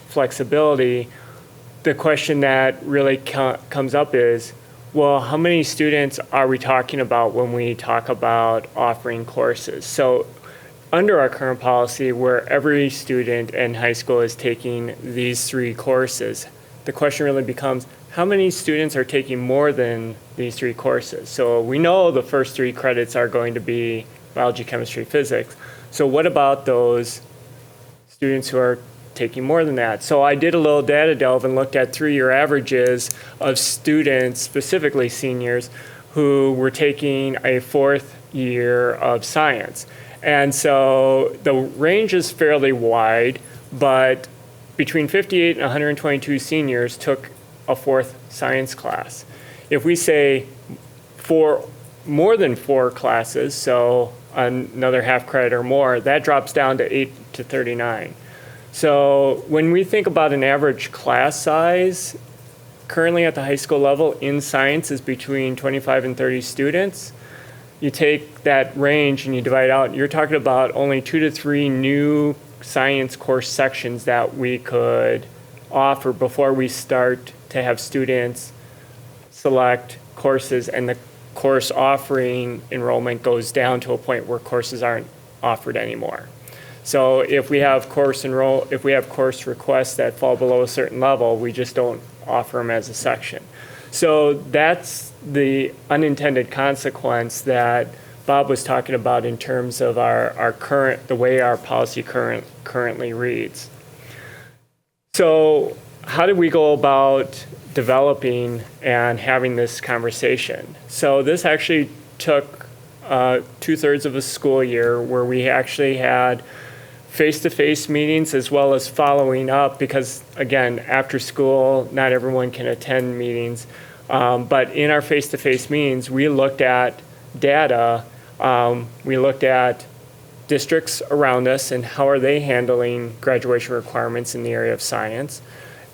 flexibility, the question that really comes up is, well, how many students are we talking about when we talk about offering courses? So under our current policy, where every student in high school is taking these 3 courses, the question really becomes, how many students are taking more than these 3 courses? So we know the first 3 credits are going to be biology, chemistry, physics. So what about those students who are taking more than that? So I did a little data delve and looked at 3-year averages of students, specifically seniors, who were taking a 4th year of science. And so the range is fairly wide, but between 58 and 122 seniors took a 4th science class. If we say more than 4 classes, so another half credit or more, that drops down to 8 to 39. So when we think about an average class size, currently at the high school level in science is between 25 and 30 students. You take that range and you divide out, you're talking about only 2 to 3 new science course sections that we could offer before we start to have students select courses, and the course offering enrollment goes down to a point where courses aren't offered anymore. So if we have course requests that fall below a certain level, we just don't offer them as a section. So that's the unintended consequence that Bob was talking about in terms of the way our policy currently reads. So how did we go about developing and having this conversation? So this actually took 2/3 of a school year where we actually had face-to-face meetings as well as following up, because again, after school, not everyone can attend meetings. But in our face-to-face meetings, we looked at data. We looked at districts around us and how are they handling graduation requirements in the area of science.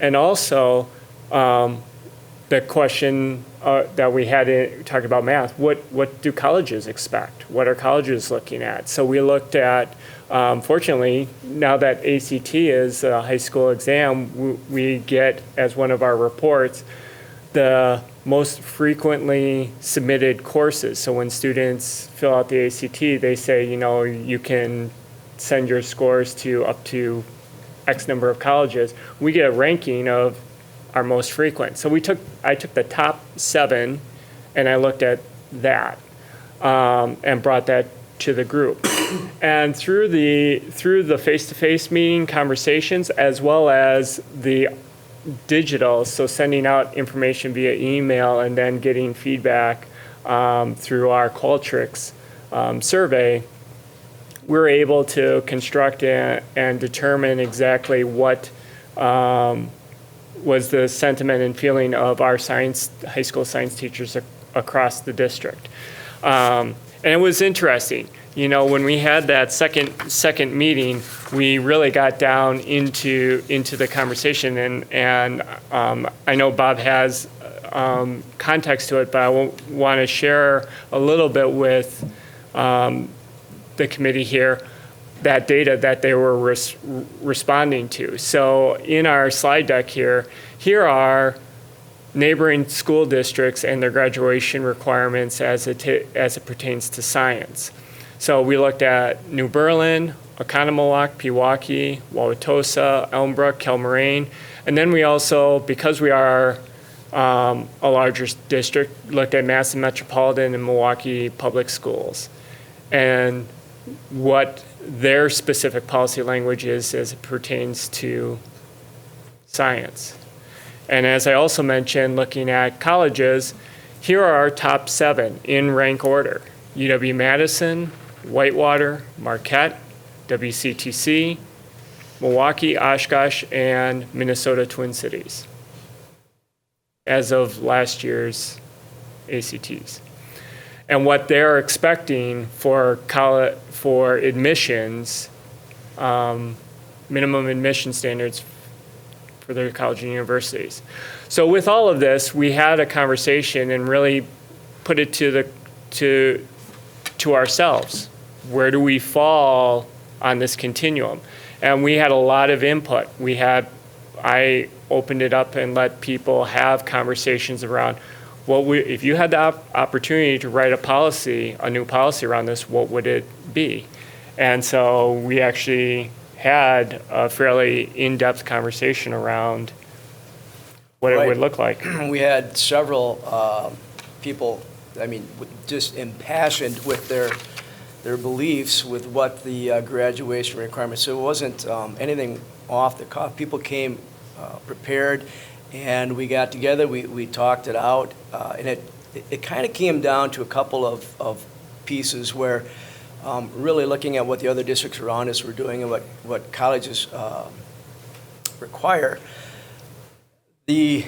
And also the question that we had talking about math, what do colleges expect? What are colleges looking at? So we looked at, fortunately, now that ACT is a high school exam, we get as one of our reports the most frequently submitted courses. So when students fill out the ACT, they say, you can send your scores to up to X number of colleges. We get a ranking of our most frequent. So I took the top 7 and I looked at that and brought that to the group. And through the face-to-face meeting conversations as well as the digital, so sending out information via email and then getting feedback through our Qualtrics survey, we're able to construct and determine exactly what was the sentiment and feeling of our high school science teachers across the district. And it was interesting. When we had that second meeting, we really got down into the conversation, and I know Bob has context to it, but I want to share a little bit with the committee here that data that they were responding to. So in our slide deck here are neighboring school districts and their graduation requirements as it pertains to science. So we looked at New Berlin, Oconomowoc, Pewaukee, Wauwatosa, Elmbrook, Kelmoraine, and then we also, because we are a larger district, looked at Madison Metropolitan and Milwaukee Public Schools and what their specific policy language is as it pertains to science. And as I also mentioned, looking at colleges, here are our top 7 in rank order: UW-Madison, Whitewater, Marquette, WCTC, Milwaukee, Oshkosh, and Minnesota Twin Cities as of last year's ACTs. And what they're expecting for admissions, minimum admission standards for their college and universities. So with all of this, we had a conversation and really put it to ourselves. Where do we fall on this continuum? And we had a lot of input. I opened it up and let people have conversations around if you had the opportunity to write a new policy around this, what would it be? And so we actually had a fairly in-depth conversation around what it would look like. We had several people, just impassioned with their beliefs with what the graduation requirements. So it wasn't anything off the cuff. People came prepared, and we got together. We talked it out, and it kind of came down to a couple of pieces where really looking at what the other districts around us were doing and what colleges require. The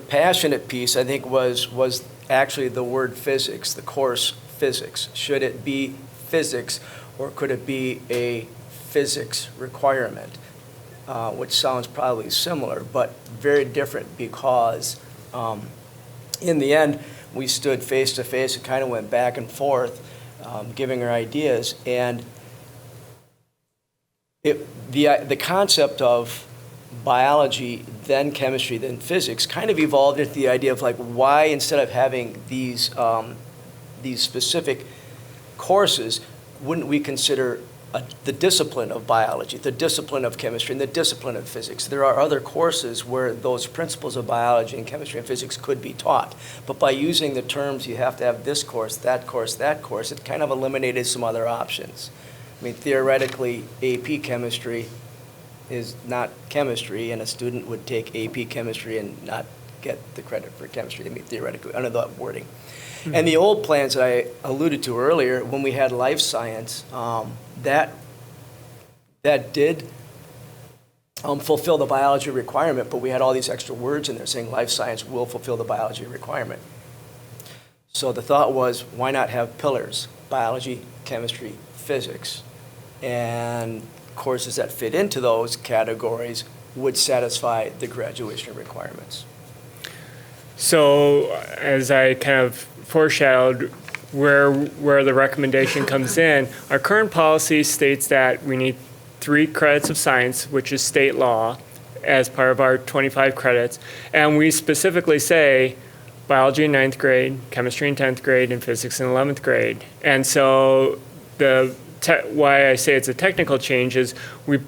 passionate piece, I think, was actually the word physics, the course physics. Should it be physics, or could it be a physics requirement? Which sounds probably similar, but very different because in the end, we stood face to face and kind of went back and forth, giving our ideas. And the concept of biology, then chemistry, then physics kind of evolved into the idea of like, why instead of having these specific courses, wouldn't we consider the discipline of biology, the discipline of chemistry, and the discipline of physics? There are other courses where those principles of biology and chemistry and physics could be taught. But by using the terms, you have to have this course, that course, that course, it kind of eliminated some other options. I mean, theoretically, AP chemistry is not chemistry, and a student would take AP chemistry and not get the credit for chemistry, I mean, theoretically, under that wording. Mm-hmm. And the old plans that I alluded to earlier, when we had life science, that did fulfill the biology requirement, but we had all these extra words in there saying life science will fulfill the biology requirement. So the thought was, why not have pillars, biology, chemistry, physics, and courses that fit into those categories would satisfy the graduation requirements. So as I kind of foreshadowed where the recommendation comes in, our current policy states that we need 3 credits of science, which is state law, as part of our 25 credits. And we specifically say biology in 9th grade, chemistry in 10th grade, and physics in 11th grade. And so why I say it's a technical change is we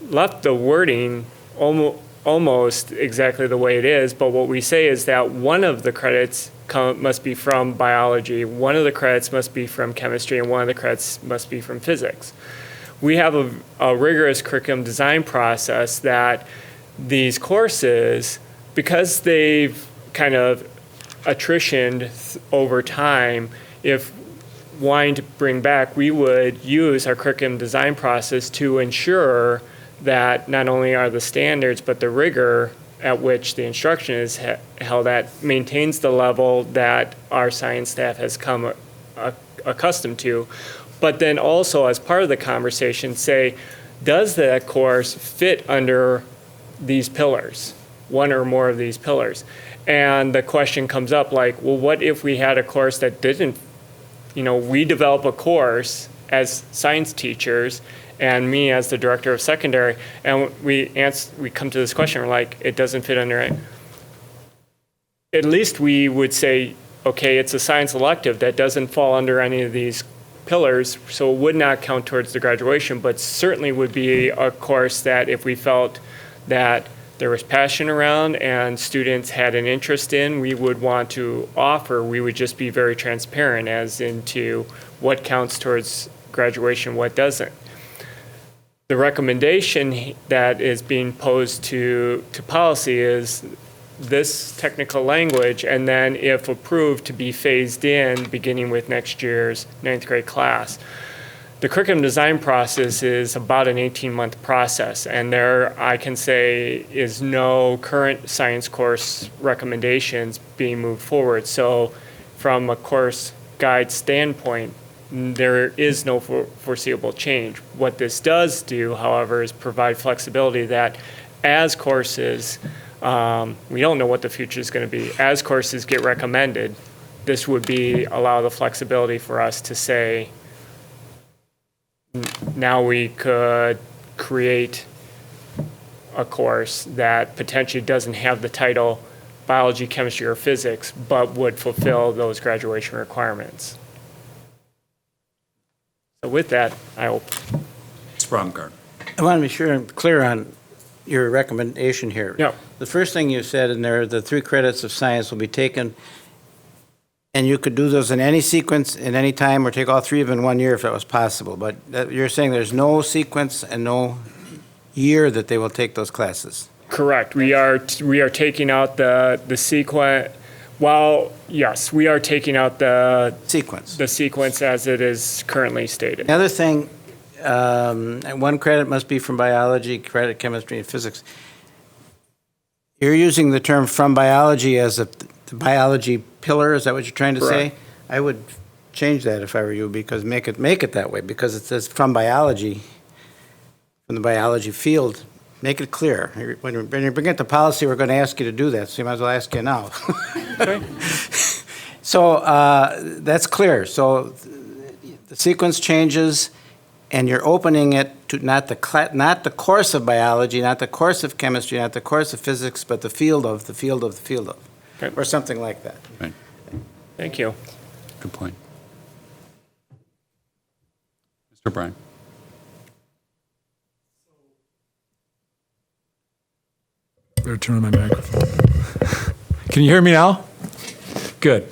left the wording almost exactly the way it is, but what we say is that one of the credits must be from biology, one of the credits must be from chemistry, and one of the credits must be from physics. We have a rigorous curriculum design process that these courses, because they've kind of attritioned over time, if wanting to bring back, we would use our curriculum design process to ensure that not only are the standards, but the rigor at which the instruction is held at maintains the level that our science staff has come accustomed to. But then also, as part of the conversation, say, does that course fit under these pillars, one or more of these pillars? And the question comes up like, well, what if we had a course that didn't, we develop a course as science teachers, and me as the director of secondary, and we come to this question, we're like, it doesn't fit under it. At least we would say, okay, it's a science elective that doesn't fall under any of these pillars, so it would not count towards the graduation, but certainly would be a course that if we felt that there was passion around and students had an interest in, we would want to offer. We would just be very transparent as into what counts towards graduation, what doesn't. The recommendation that is being posed to policy is this technical language, and then if approved, to be phased in beginning with next year's 9th grade class. The curriculum design process is about an 18-month process, and there, I can say, is no current science course recommendations being moved forward. So from a course guide standpoint, there is no foreseeable change. What this does do, however, is provide flexibility that as courses, we don't know what the future is going to be. As courses get recommended, this would allow the flexibility for us to say, now we could create a course that potentially doesn't have the title biology, chemistry, or physics, but would fulfill those graduation requirements. So with that, I hope. Spromgard. I want to be sure I'm clear on your recommendation here. Yeah. The first thing you said in there, the 3 credits of science will be taken, and you could do those in any sequence at any time, or take all 3 of them in 1 year if that was possible. But you're saying there's no sequence and no year that they will take those classes? Correct. We are taking out the sequence. Well, yes, we are taking out the sequence as it is currently stated. The other thing, 1 credit must be from biology, credit chemistry, and physics. You're using the term from biology as the biology pillar. Is that what you're trying to say? I would change that if I were you, because make it that way, because it says from biology, from the biology field, make it clear. When you bring it to policy, we're going to ask you to do that, so you might as well ask you now. Okay. So that's clear. So the sequence changes, and you're opening it to not the course of biology, not the course of chemistry, not the course of physics, but the field of, Okay. or something like that. Right. Thank you. Good point. Mr. Bryan. Better turn on my microphone. Can you hear me now? Good.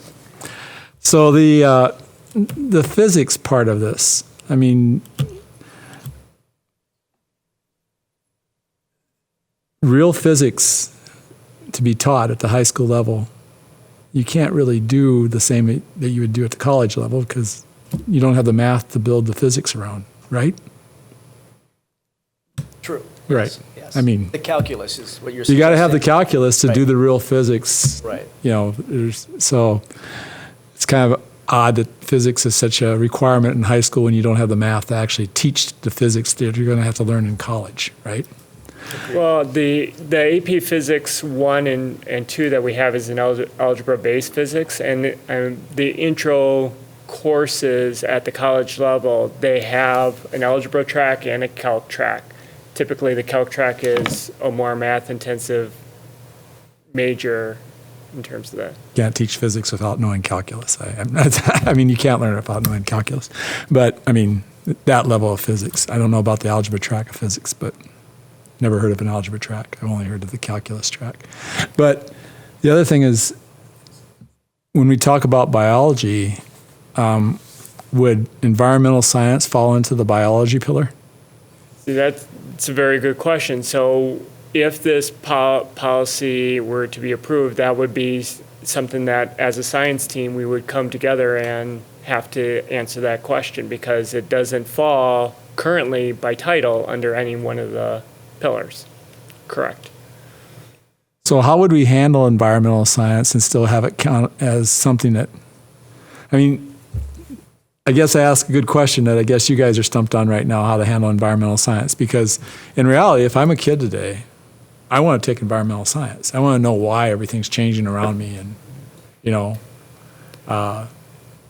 So the physics part of this, I mean, real physics to be taught at the high school level, you can't really do the same that you would do at the college level because you don't have the math to build the physics around, right? True. Right. Yes. I mean, The calculus is what you're you saying. got to have the calculus to do Right. the real physics. Right. You know, so it's kind of odd that physics is such a requirement in high school when you don't have the math to actually teach the physics that you're going to have to learn in college, right? Well, the AP Physics 1 and 2 that we have is an algebra-based physics, and the intro courses at the college level, they have an algebra track and a calc track. Typically, the calc track is a more math-intensive major in terms of that. Can't teach physics without knowing calculus. I mean, you can't learn it without knowing calculus. But, I mean, that level of physics. I don't know about the algebra track of physics, but never heard of an algebra track. I've only heard of the calculus track. But the other thing is, when we talk about biology, would environmental science fall into the biology pillar? See, that's a very good question. So if this policy were to be approved, that would be something that, as a science team, we would come together and have to answer that question because it doesn't fall currently by title under any one of the pillars. Correct. So how would we handle environmental science and still have it count as something that, I mean, I guess I ask a good question that I guess you guys are stumped on right now, how to handle environmental science. Because in reality, if I'm a kid today, I want to take environmental science. I want to know why everything's changing around me and, you know,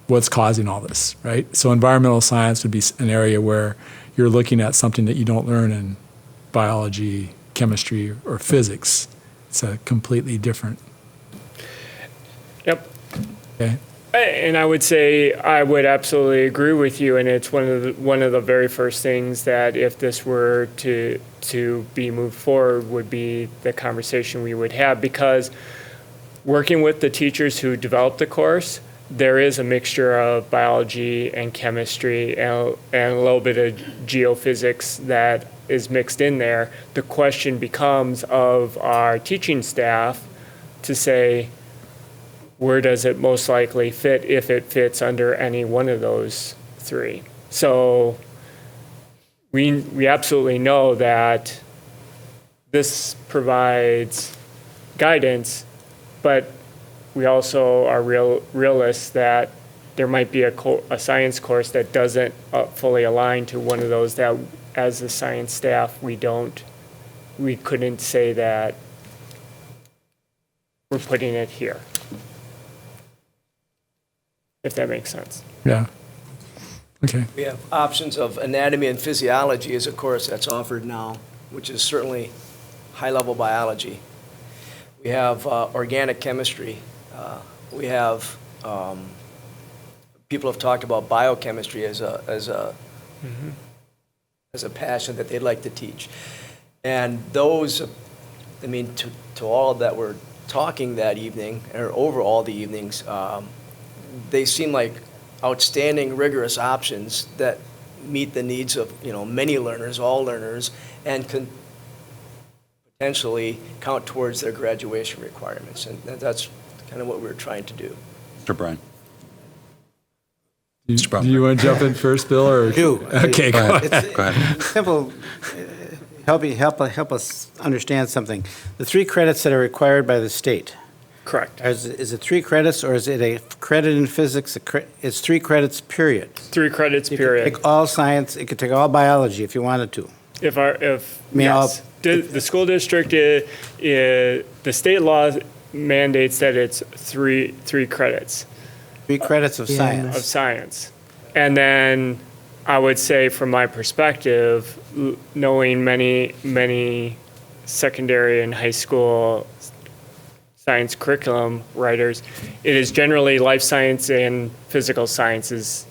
what's causing all this, right? So environmental science would be an area where you're looking at something that you don't learn in biology, chemistry, or physics. It's a completely different. Yep. Okay. And I would say I would absolutely agree with you, and it's one of the very first things that if this were to be moved forward would be the conversation we would have, because working with the teachers who developed the course, there is a mixture of biology and chemistry and a little bit of geophysics that is mixed in there. The question becomes of our teaching staff to say, where does it most likely fit, if it fits under any one of those three? So we absolutely know that this provides guidance, but we also are realists that there might be a science course that doesn't fully align to one of those that, as a science staff, we couldn't say that we're putting it here. If that makes sense. Yeah. Okay. We have options of anatomy and physiology as a course that's offered now, which is certainly high-level biology. We have organic chemistry. We have, people have talked about biochemistry as a passion that they'd like to teach. And those, I mean, to all that were talking that evening, or over all the evenings, they seem like outstanding, rigorous options that meet the needs of, you know, many learners, all learners, and can potentially count towards their graduation requirements. And that's kind of what we're trying to do. Mr. Bryan. Do you want to jump in first, Bill? Or? Do. Okay, go ahead. Go ahead. Simple, help us understand something. The 3 credits that are required by the state, Correct. Is it 3 credits, or is it a credit in physics? It's 3 credits, period. 3 credits, You could period. take all science, it could take all biology if you wanted to. If mean, yes. The school district, the state law mandates that it's three credits 3 credits of of science. science. And then I would say from my perspective, knowing many secondary and high school science curriculum writers, it is generally life science and physical sciences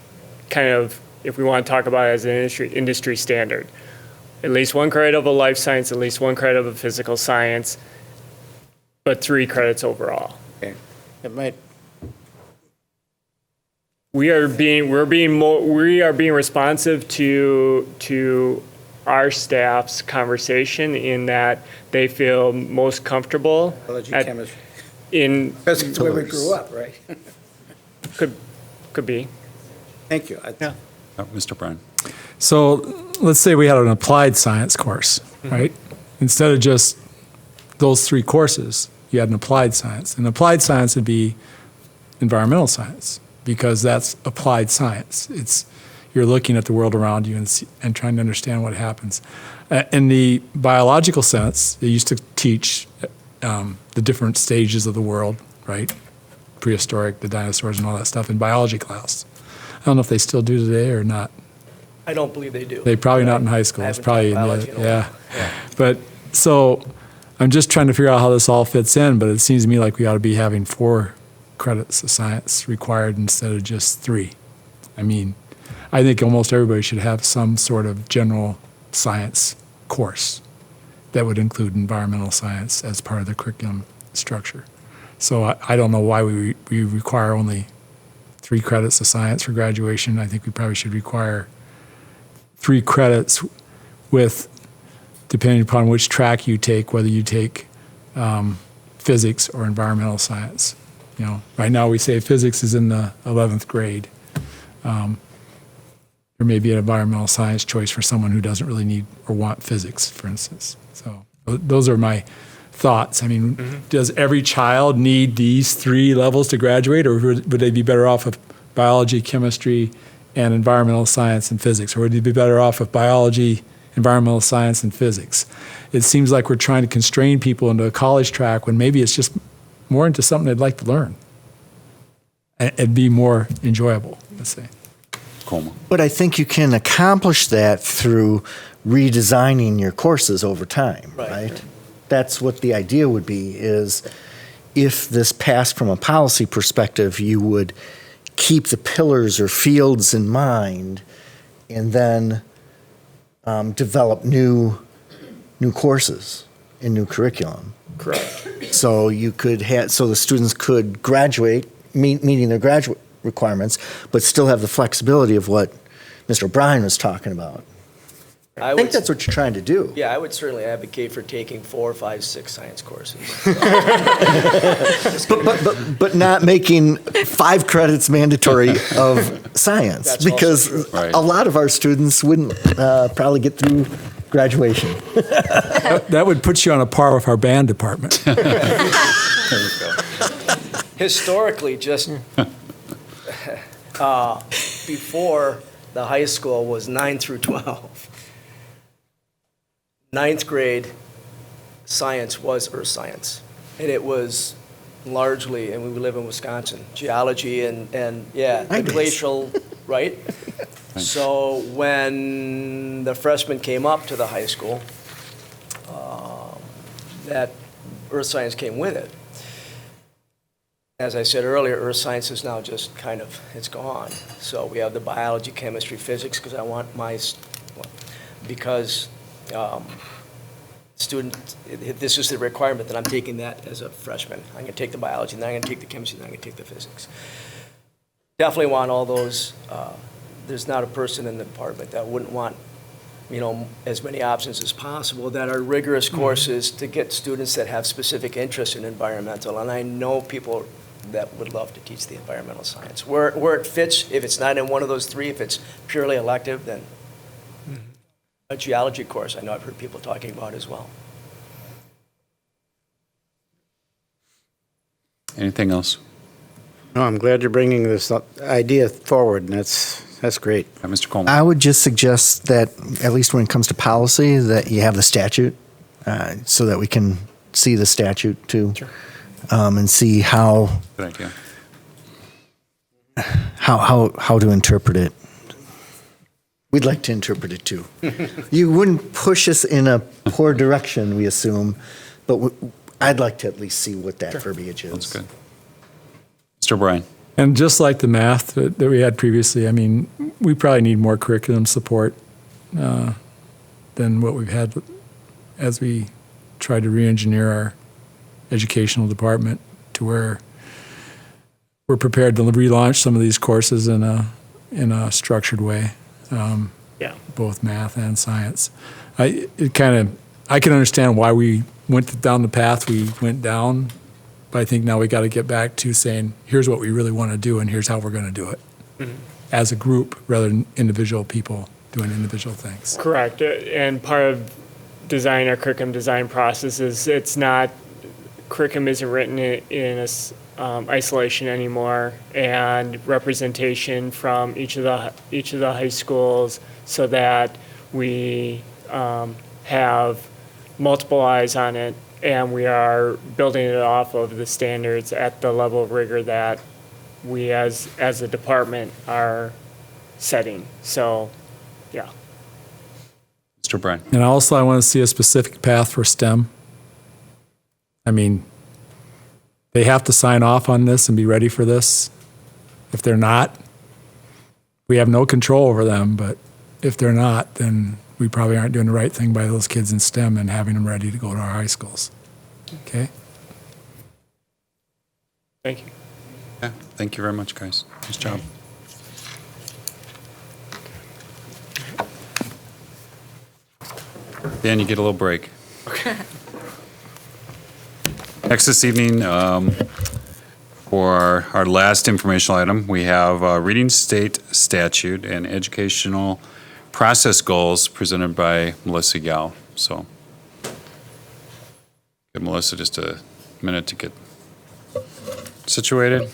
kind of, if we want to talk about it as an industry standard. At least 1 credit of a life science, at least 1 credit of a physical science, but 3 credits overall. Okay. It might, We are being responsive to our staff's conversation in that they feel most comfortable biology, at- chemistry. in, That's where we grew up, right? could be. Thank you. Mr. Bryan. So let's say we had an applied science course, right? Instead of just those 3 courses, you had an applied science. And applied science would be environmental science, because that's applied science. You're looking at the world around you and trying to understand what happens. In the biological sense, they used to teach the different stages of the world, right? Prehistoric, the dinosaurs and all that stuff in biology class. I don't know if they still do today or not. I don't believe they do. They probably not in high school. I It's haven't probably taught in biology in a yeah. while. But so I'm just trying to figure out how this all fits in, but it seems to me like we ought to be having 4 credits of science required instead of just 3. I mean, I think almost everybody should have some sort of general science course that would include environmental science as part of the curriculum structure. So I don't know why we require only 3 credits of science for graduation. I think we probably should require 3 credits with, depending upon which track you take, whether you take physics or environmental science. You know, right now we say physics is in the 11th grade. There may be an environmental science choice for someone who doesn't really need or want physics, for instance. So those are my thoughts. I mean, does every child need these 3 levels to graduate, or would they be better off with biology, chemistry, and environmental science and physics? Or would they be better off with biology, environmental science, and physics? It seems like we're trying to constrain people into a college track when maybe it's just more into something they'd like to learn and be more enjoyable, let's say. Como. But I think you can accomplish that through redesigning your courses over time, right? That's what the idea would be, is if this passed from a policy perspective, you would keep the pillars or fields in mind and then develop new courses and new curriculum. Correct. So you could have, so the students could graduate, meeting their graduate requirements, but still have the flexibility of what Mr. O'Brien was talking about. I think that's what you're trying to do. Yeah, I would certainly advocate for taking 4, 5, 6 science courses. But not making 5 credits mandatory of science, That's also because true. Right. a lot of our students wouldn't probably get through graduation. That would put you on a par with our band department. Historically, just before the high school was 9 through 12. 9th grade science was earth science. And it was largely, and we live in Wisconsin, geology and yeah, the glacial, right? So when the freshmen came up to the high school, that earth science came with it. As I said earlier, earth science is now just kind of, it's gone. So we have the biology, chemistry, physics, because I want because this is the requirement that I'm taking that as a freshman. I'm going to take the biology, and then I'm going to take the chemistry, and then I'm going to take the physics. Definitely want all those. There's not a person in the department that wouldn't want, as many options as possible that are rigorous courses to get students that have specific interest in environmental. And I know people that would love to teach the environmental science. Where it fits, if it's not in one of those 3, if it's purely elective, then a geology course, I know I've heard people talking about as well. Anything else? No, I'm glad you're bringing this idea forward, and that's great. Mr. Coleman? I would just suggest that, at least when it comes to policy, that you have the statute so that we can see the statute too. Sure. And see how Good idea. how to interpret it. We'd like to interpret it too. You wouldn't push us in a poor direction, we assume, but I'd like to at least see what that verbiage is. That's good. Mr. O'Brien? And just like the math that we had previously, I mean, we probably need more curriculum support than what we've had as we try to re-engineer our educational department to where we're prepared to relaunch some of these courses in a structured way, Yeah. both math and science. I can understand why we went down the path we went down, but I think now we got to get back to saying, here's what we really want to do and here's how we're going to do it as a group rather than individual people doing individual things. Correct. And part of design our curriculum design process is it's not, curriculum isn't written in isolation anymore, and representation from each of the high schools so that we have multiple eyes on it, and we are building it off of the standards at the level of rigor that we as a department are setting. So, yeah. Mr. O'Brien? And also, I want to see a specific path for STEM. I mean, they have to sign off on this and be ready for this. If they're not, we have no control over them, but if they're not, then we probably aren't doing the right thing by those kids in STEM and having them ready to go to our high schools. Okay? Thank you. Yeah, thank you very much, guys. Nice job. Dan, you get a little break. Next this evening, for our last informational item, we have Reading State Statute and Educational Process Goals presented by Melissa Yao. So, give Melissa just a minute to get situated.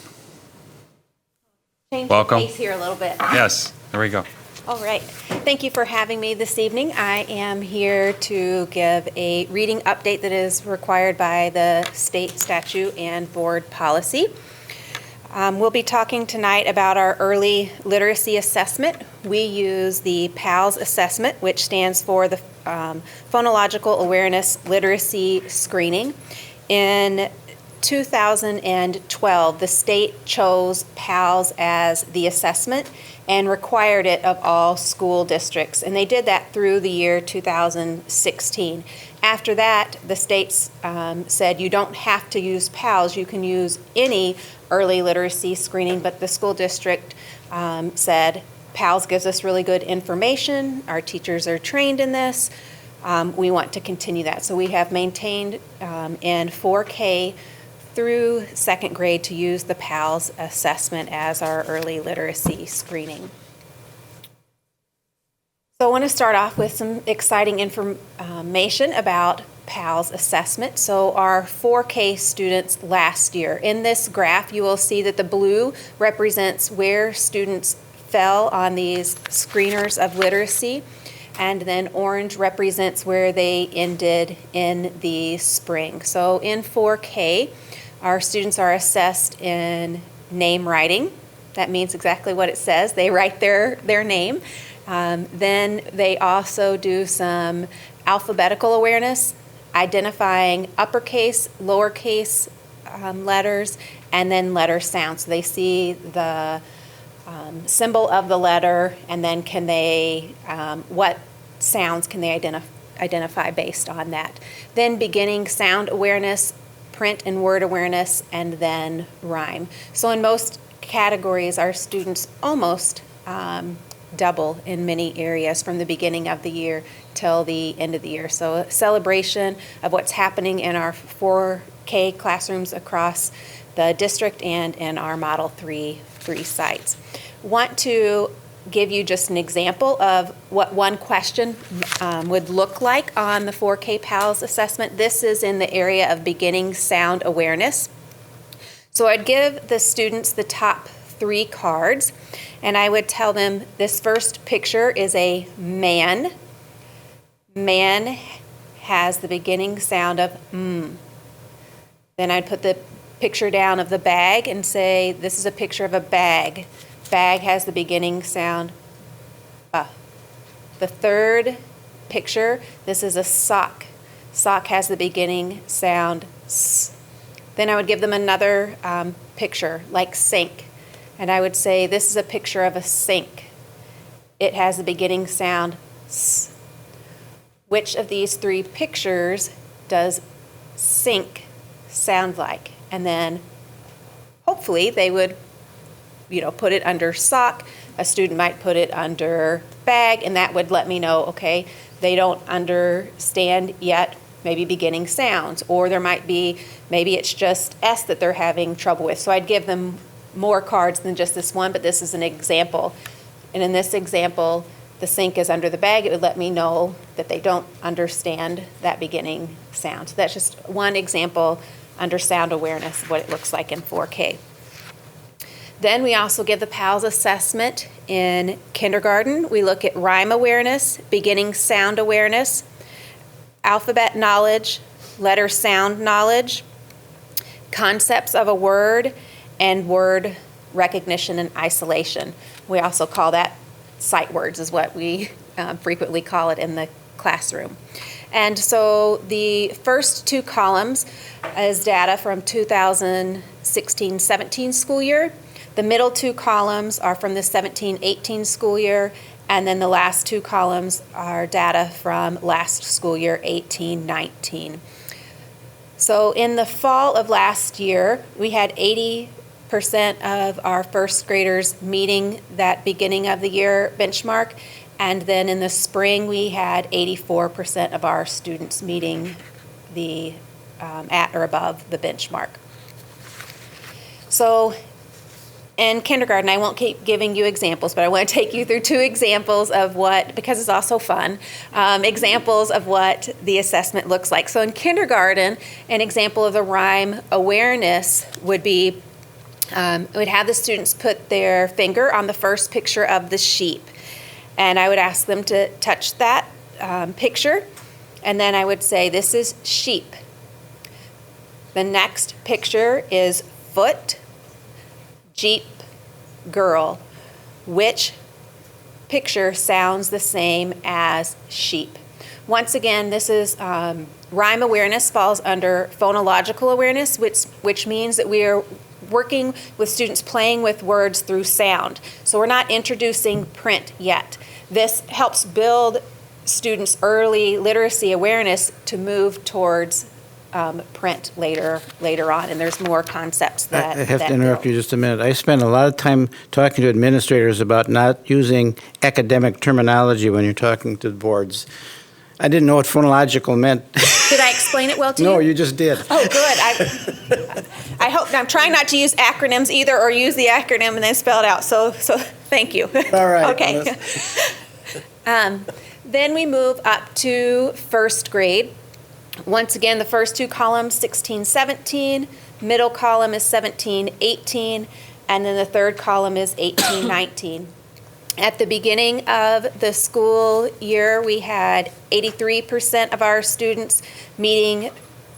Change Welcome. the pace here a little bit. Yes, there we go. All right. Thank you for having me this evening. I am here to give a reading update that is required by the state statute and board policy. We'll be talking tonight about our early literacy assessment. We use the PALS assessment, which stands for the Phonological Awareness Literacy Screening. In 2012, the state chose PALS as the assessment and required it of all school districts. And they did that through the year 2016. After that, the states said you don't have to use PALS, you can use any early literacy screening, but the school district said PALS gives us really good information, our teachers are trained in this, we want to continue that. So we have maintained in 4K through second grade to use the PALS assessment as our early literacy screening. So I want to start off with some exciting information about PALS assessment. So our 4K students last year, in this graph you will see that the blue represents where students fell on these screeners of literacy, and then orange represents where they ended in the spring. So in 4K, our students are assessed in name writing. That means exactly what it says. They write their name. Then they also do some alphabetical awareness, identifying uppercase, lowercase letters, and then letter sounds. So they see the symbol of the letter, and then can they, what sounds can they identify based on that. Then beginning sound awareness, print and word awareness, and then rhyme. So in most categories, our students almost double in many areas from the beginning of the year till the end of the year. So a celebration of what's happening in our 4K classrooms across the district and in our Model 3 sites. Want to give you just an example of what one question would look like on the 4K PALS assessment. This is in the area of beginning sound awareness. So I'd give the students the top 3 cards, and I would tell them this first picture is a man. Man has the beginning sound of mm. Then I'd put the picture down of the bag and say, this is a picture of a bag. Bag has the beginning sound The third picture, this is a sock. Sock has the beginning sound s. Then I would give them another picture, like sink. And I would say, this is a picture of a sink. It has the beginning sound s. Which of these 3 pictures does sink sound like? And then hopefully they would, put it under sock. A student might put it under bag, and that would let me know, okay, they don't understand yet maybe beginning sounds, or there might be, maybe it's just S that they're having trouble with. So I'd give them more cards than just this one, but this is an example. And in this example, the sink is under the bag. It would let me know that they don't understand that beginning sound. So that's just one example under sound awareness of what it looks like in 4K. Then we also give the PALS assessment in kindergarten. We look at rhyme awareness, beginning sound awareness, alphabet knowledge, letter sound knowledge, concepts of a word, and word recognition and isolation. We also call that sight words, is what we frequently call it in the classroom. And so the first 2 columns is data from 2016-17 school year. The middle 2 columns are from the 17-18 school year, and then the last 2 columns are data from last school year, 18-19. So in the fall of last year, we had 80% of our first graders meeting that beginning of the year benchmark, and then in the spring, we had 84% of our students meeting the at or above the benchmark. So in kindergarten, I won't keep giving you examples, but I want to take you through 2 examples of what, because it's also fun, examples of what the assessment looks like. So in kindergarten, an example of the rhyme awareness would be, we'd have the students put their finger on the first picture of the sheep. And I would ask them to touch that picture, and then I would say, this is sheep. The next picture is foot, Jeep, girl. Which picture sounds the same as sheep? Once again, this is rhyme awareness falls under phonological awareness, which means that we are working with students playing with words through sound. So we're not introducing print yet. This helps build students' early literacy awareness to move towards print later on, and there's more concepts that I have to interrupt build. you just a minute. I spend a lot of time talking to administrators about not using academic terminology when you're talking to the boards. I didn't know what phonological meant. Did I explain it well to you? No, you just did. Oh, good. I hope, I'm trying not to use acronyms either, or use the acronym and then spell it out, so thank you. All right. Okay. Then we move up to first grade. Once again, the first 2 columns, 16-17, middle column is 17-18, and then the third column is 18-19. At the beginning of the school year, we had 83% of our students meeting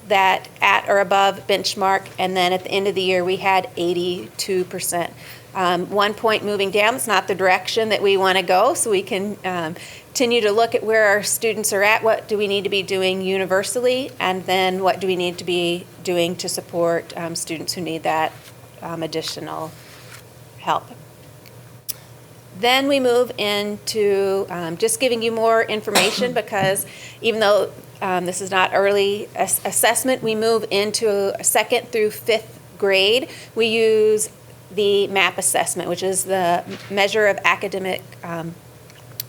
that at or above benchmark, and then at the end of the year, we had 82%. 1 point moving down, it's not the direction that we want to go, so we can continue to look at where our students are at, what do we need to be doing universally, and then what do we need to be doing to support students who need that additional help. Then we move into just giving you more information, because even though this is not early assessment, we move into 2nd through 5th grade. We use the MAP assessment, which is the measure of academic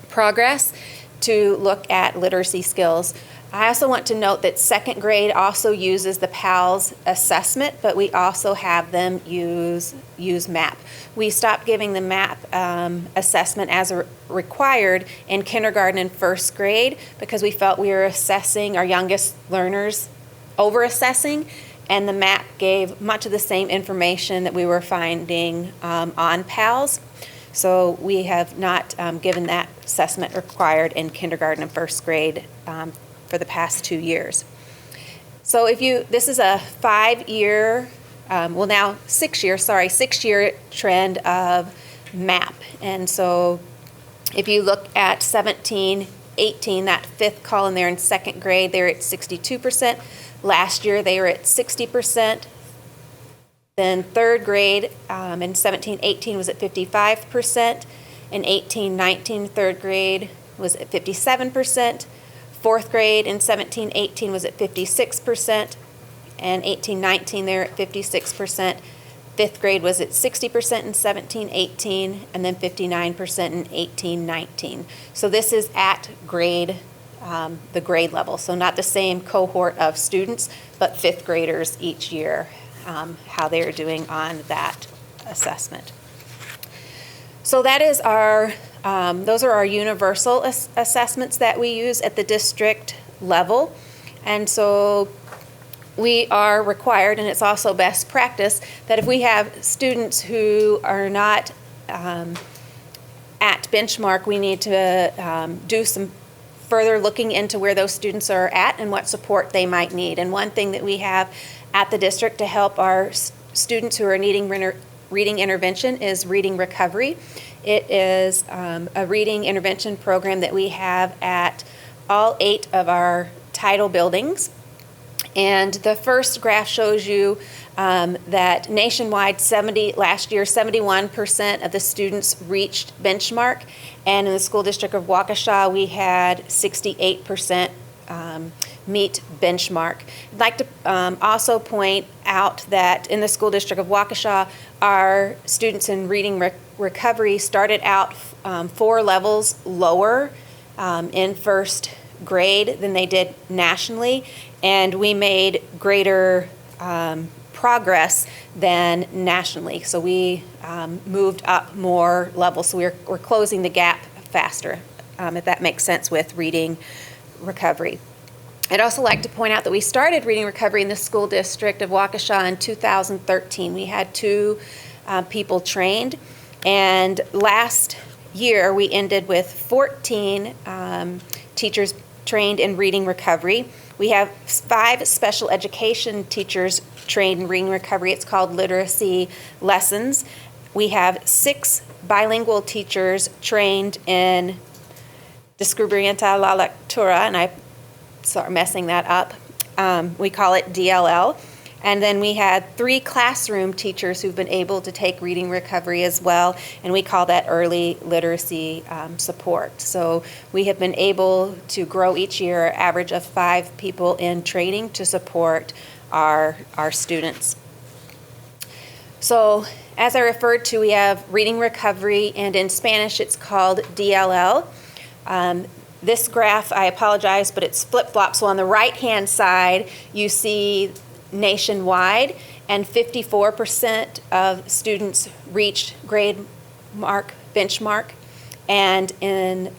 progress, to look at literacy skills. I also want to note that 2nd grade also uses the PALS assessment, but we also have them use MAP. We stopped giving the MAP assessment as required in kindergarten and 1st grade, because we felt we were assessing our youngest learners, over-assessing, And the map gave much of the same information that we were finding on PALS. So we have not given that assessment required in kindergarten and first grade for the past 2 years. So this is a 5-year, now 6-year trend of MAP. And so if you look at 17, 18, that fifth column there in second grade, they're at 62%. Last year they were at 60%. Then third grade in 17, 18 was at 55%. In 18, 19, third grade was at 57%. Fourth grade in 17, 18 was at 56%. And 18, 19, they're at 56%. Fifth grade was at 60% in 17, 18, and then 59% in 18, 19. So this is at grade, the grade level. So not the same cohort of students, but fifth graders each year, how they're doing on that assessment. So that is those are our universal assessments that we use at the district level. And so we are required, and it's also best practice, that if we have students who are not at benchmark, we need to do some further looking into where those students are at and what support they might need. And one thing that we have at the district to help our students who are needing reading intervention is reading recovery. It is a reading intervention program that we have at all 8 of our title buildings. And the first graph shows you that nationwide, last year, 71% of the students reached benchmark. And in the school district of Waukesha, we had 68% meet benchmark. I'd like to also point out that in the school district of Waukesha, our students in reading recovery started out 4 levels lower in first grade than they did nationally, and we made greater progress than nationally. So we moved up more levels, so we're closing the gap faster, if that makes sense with reading recovery. I'd also like to point out that we started reading recovery in the school district of Waukesha in 2013. We had 2 people trained, and last year we ended with 14 teachers trained in reading recovery. We have 5 special education teachers trained in reading recovery. It's called literacy lessons. We have 6 bilingual teachers trained in descubrimiento la lectura, and I sorry messing that up. We call it DLL. And then we had 3 classroom teachers who've been able to take reading recovery as well, and we call that early literacy support. So we have been able to grow each year, an average of 5 people in training to support our students. So as I referred to, we have reading recovery, and in Spanish it's called DLL. This graph, I apologize, but it's flip-flop. So on the right-hand side, you see nationwide, and 54% of students reached grade mark benchmark. And in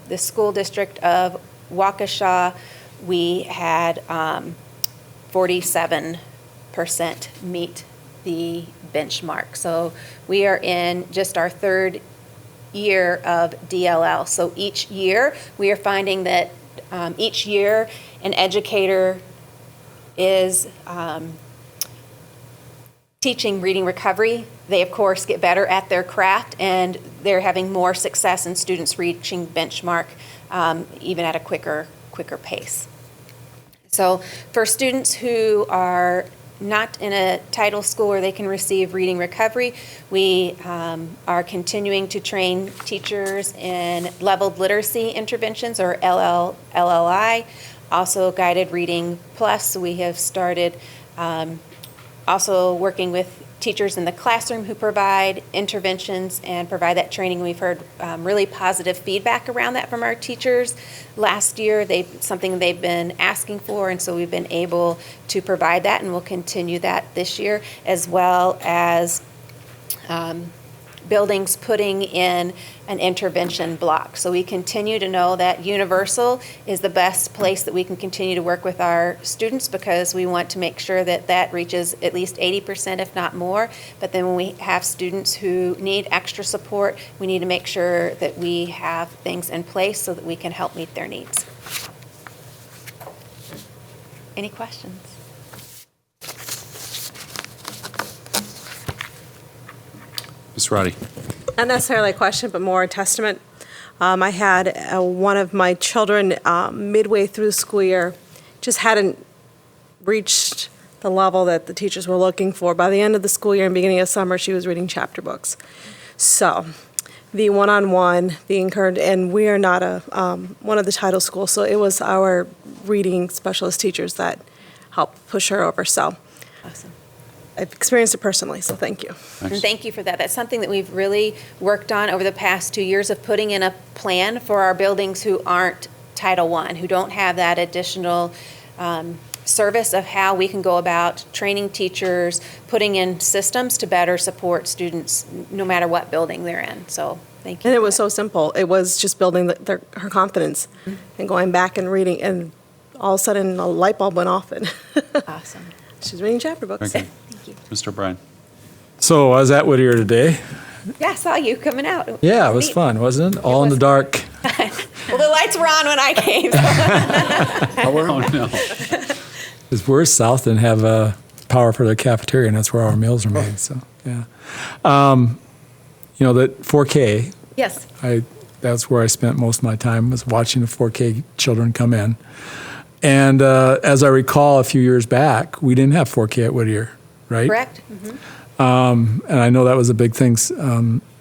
the school district of Waukesha, we had 47% meet the benchmark. So we are in just our 3rd year of DLL. So each year we are finding that each year an educator is teaching reading recovery. They of course get better at their craft, and they're having more success in students reaching benchmark even at a quicker pace. So for students who are not in a title school where they can receive reading recovery, we are continuing to train teachers in leveled literacy interventions, or LLI, also guided reading plus. So we have started also working with teachers in the classroom who provide interventions and provide that training. We've heard really positive feedback around that from our teachers. Last year, something they've been asking for, and so we've been able to provide that, and we'll continue that this year, as well as buildings putting in an intervention block. So we continue to know that Universal is the best place that we can continue to work with our students, because we want to make sure that that reaches at least 80%, if not more. But then when we have students who need extra support, we need to make sure that we have things in place so that we can help meet their needs. Any questions? Ms. Roddy? Not necessarily a question, but more a testament. I had one of my children midway through the school year just hadn't reached the level that the teachers were looking for. By the end of the school year and beginning of summer, she was reading chapter books. So the one-on-one, the encouraged, and we are not one of the title schools, so it was our reading specialist teachers that helped push her over. So Awesome. I've experienced it personally, so thank you. And thank you for that. That's something that we've really worked on over the past 2 years, of putting in a plan for our buildings who aren't Title I, who don't have that additional service, of how we can go about training teachers, putting in systems to better support students no matter what building they're in. So thank you. And it for was that. so simple. It was just building her confidence and going back and reading, and all of a sudden a light bulb went off and Awesome. she's reading chapter books. Okay. Thank you. Mr. O'Brien? So I was at Whittier today. Yeah, I saw you coming out. Yeah, it was Neat. fun, wasn't it? All in the was. dark. Well, the lights were on when I came. So. Oh, no. Because we're south and have power for the cafeteria, and that's where our meals are made. So, yeah. That 4K, Yes. that's where I spent most of my time, was watching the 4K children come in. And as I recall, a few years back, we didn't have 4K at Whittier, right? Correct. Mm-hmm. And I know that was a big thing.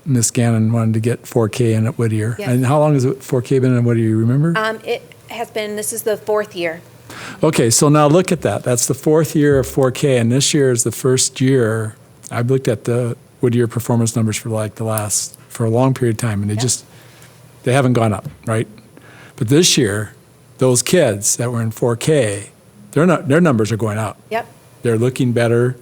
Ms. Gannon wanted to get 4K in at Whittier. Yes. And how long has 4K been in Whittier, you remember? It has been, this is the 4th year. Okay, so now look at that. That's the 4th year of 4K, and this year is the first year. I've looked at the Whittier performance numbers for for a long period of time, and they haven't gone up, right? But this year, those kids that were in 4K, their numbers are going up. Yep. They're looking better.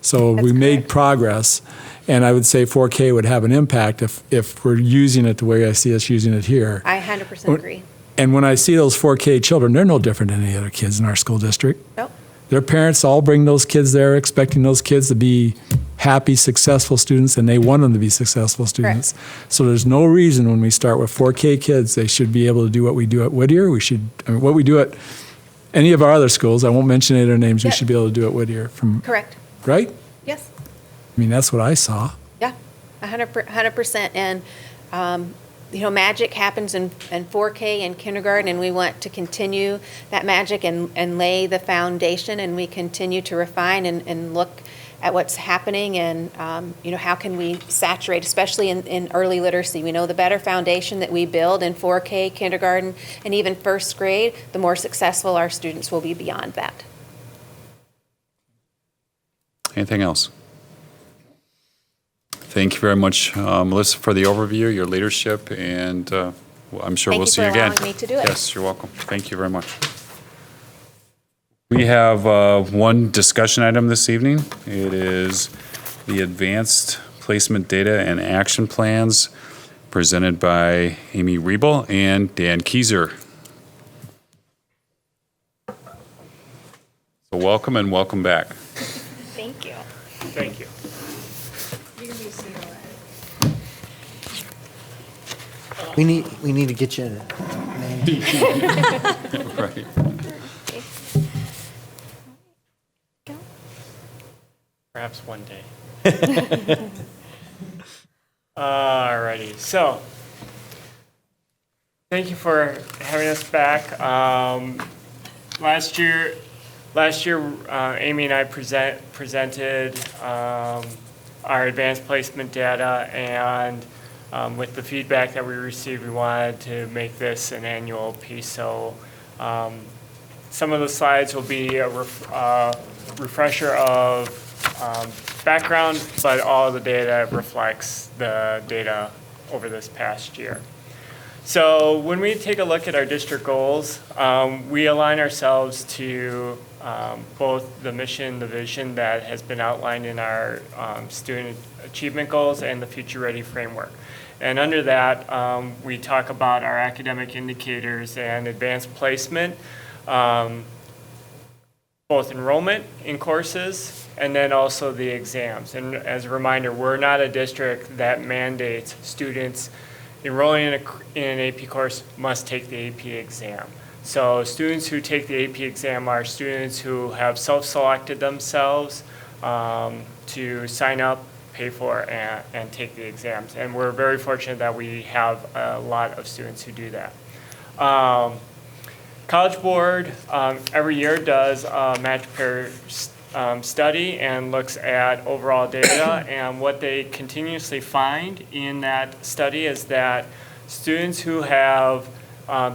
So That's we made correct. progress, and I would say 4K would have an impact if we're using it the way I see us using it here. I 100% agree. And when I see those 4K children, they're no different than any other kids in our school district. Nope. Their parents all bring those kids there, expecting those kids to be happy, successful students, and they want them to be successful students. So there's no reason when we start with 4K kids, they should be able to do what we do at Whittier. What we do at any of our other schools, I won't mention any of their names, we Yep. should be able to do at Whittier. Correct. Right? Yes. I mean, that's what I saw. Yeah, 100%. And, magic happens in 4K in kindergarten, and we want to continue that magic and lay the foundation, and we continue to refine and look at what's happening, and, how can we saturate, especially in early literacy. We know the better foundation that we build in 4K, kindergarten, and even first grade, the more successful our students will be beyond that. Anything else? Thank you very much, Melissa, for the overview, your leadership, and I'm sure we'll see you again. Thank you for allowing me to do it. Yes, you're welcome. Thank you very much. We have one discussion item this evening. It is the Advanced Placement Data and Action Plans presented by Amy Riebel and Dan Kieser. So welcome and welcome back. Thank you. Thank you. We need to get you in. Right. Perhaps one day. Alrighty, so thank you for having us back. Last year, Amy and I presented our advanced placement data, and with the feedback that we received, we wanted to make this an annual piece. So some of the slides will be a refresher of background, but all of the data reflects the data over this past year. So when we take a look at our district goals, we align ourselves to both the mission, the vision that has been outlined in our student achievement goals and the Future Ready framework. And under that, we talk about our academic indicators and advanced placement, both enrollment in courses and then also the exams. And as a reminder, we're not a district that mandates students enrolling in an AP course must take the AP exam. So students who take the AP exam are students who have self-selected themselves to sign up, pay for, and take the exams. And we're very fortunate that we have a lot of students who do that. College Board every year does a match pair study and looks at overall data, and what they continuously find in that study is that students who have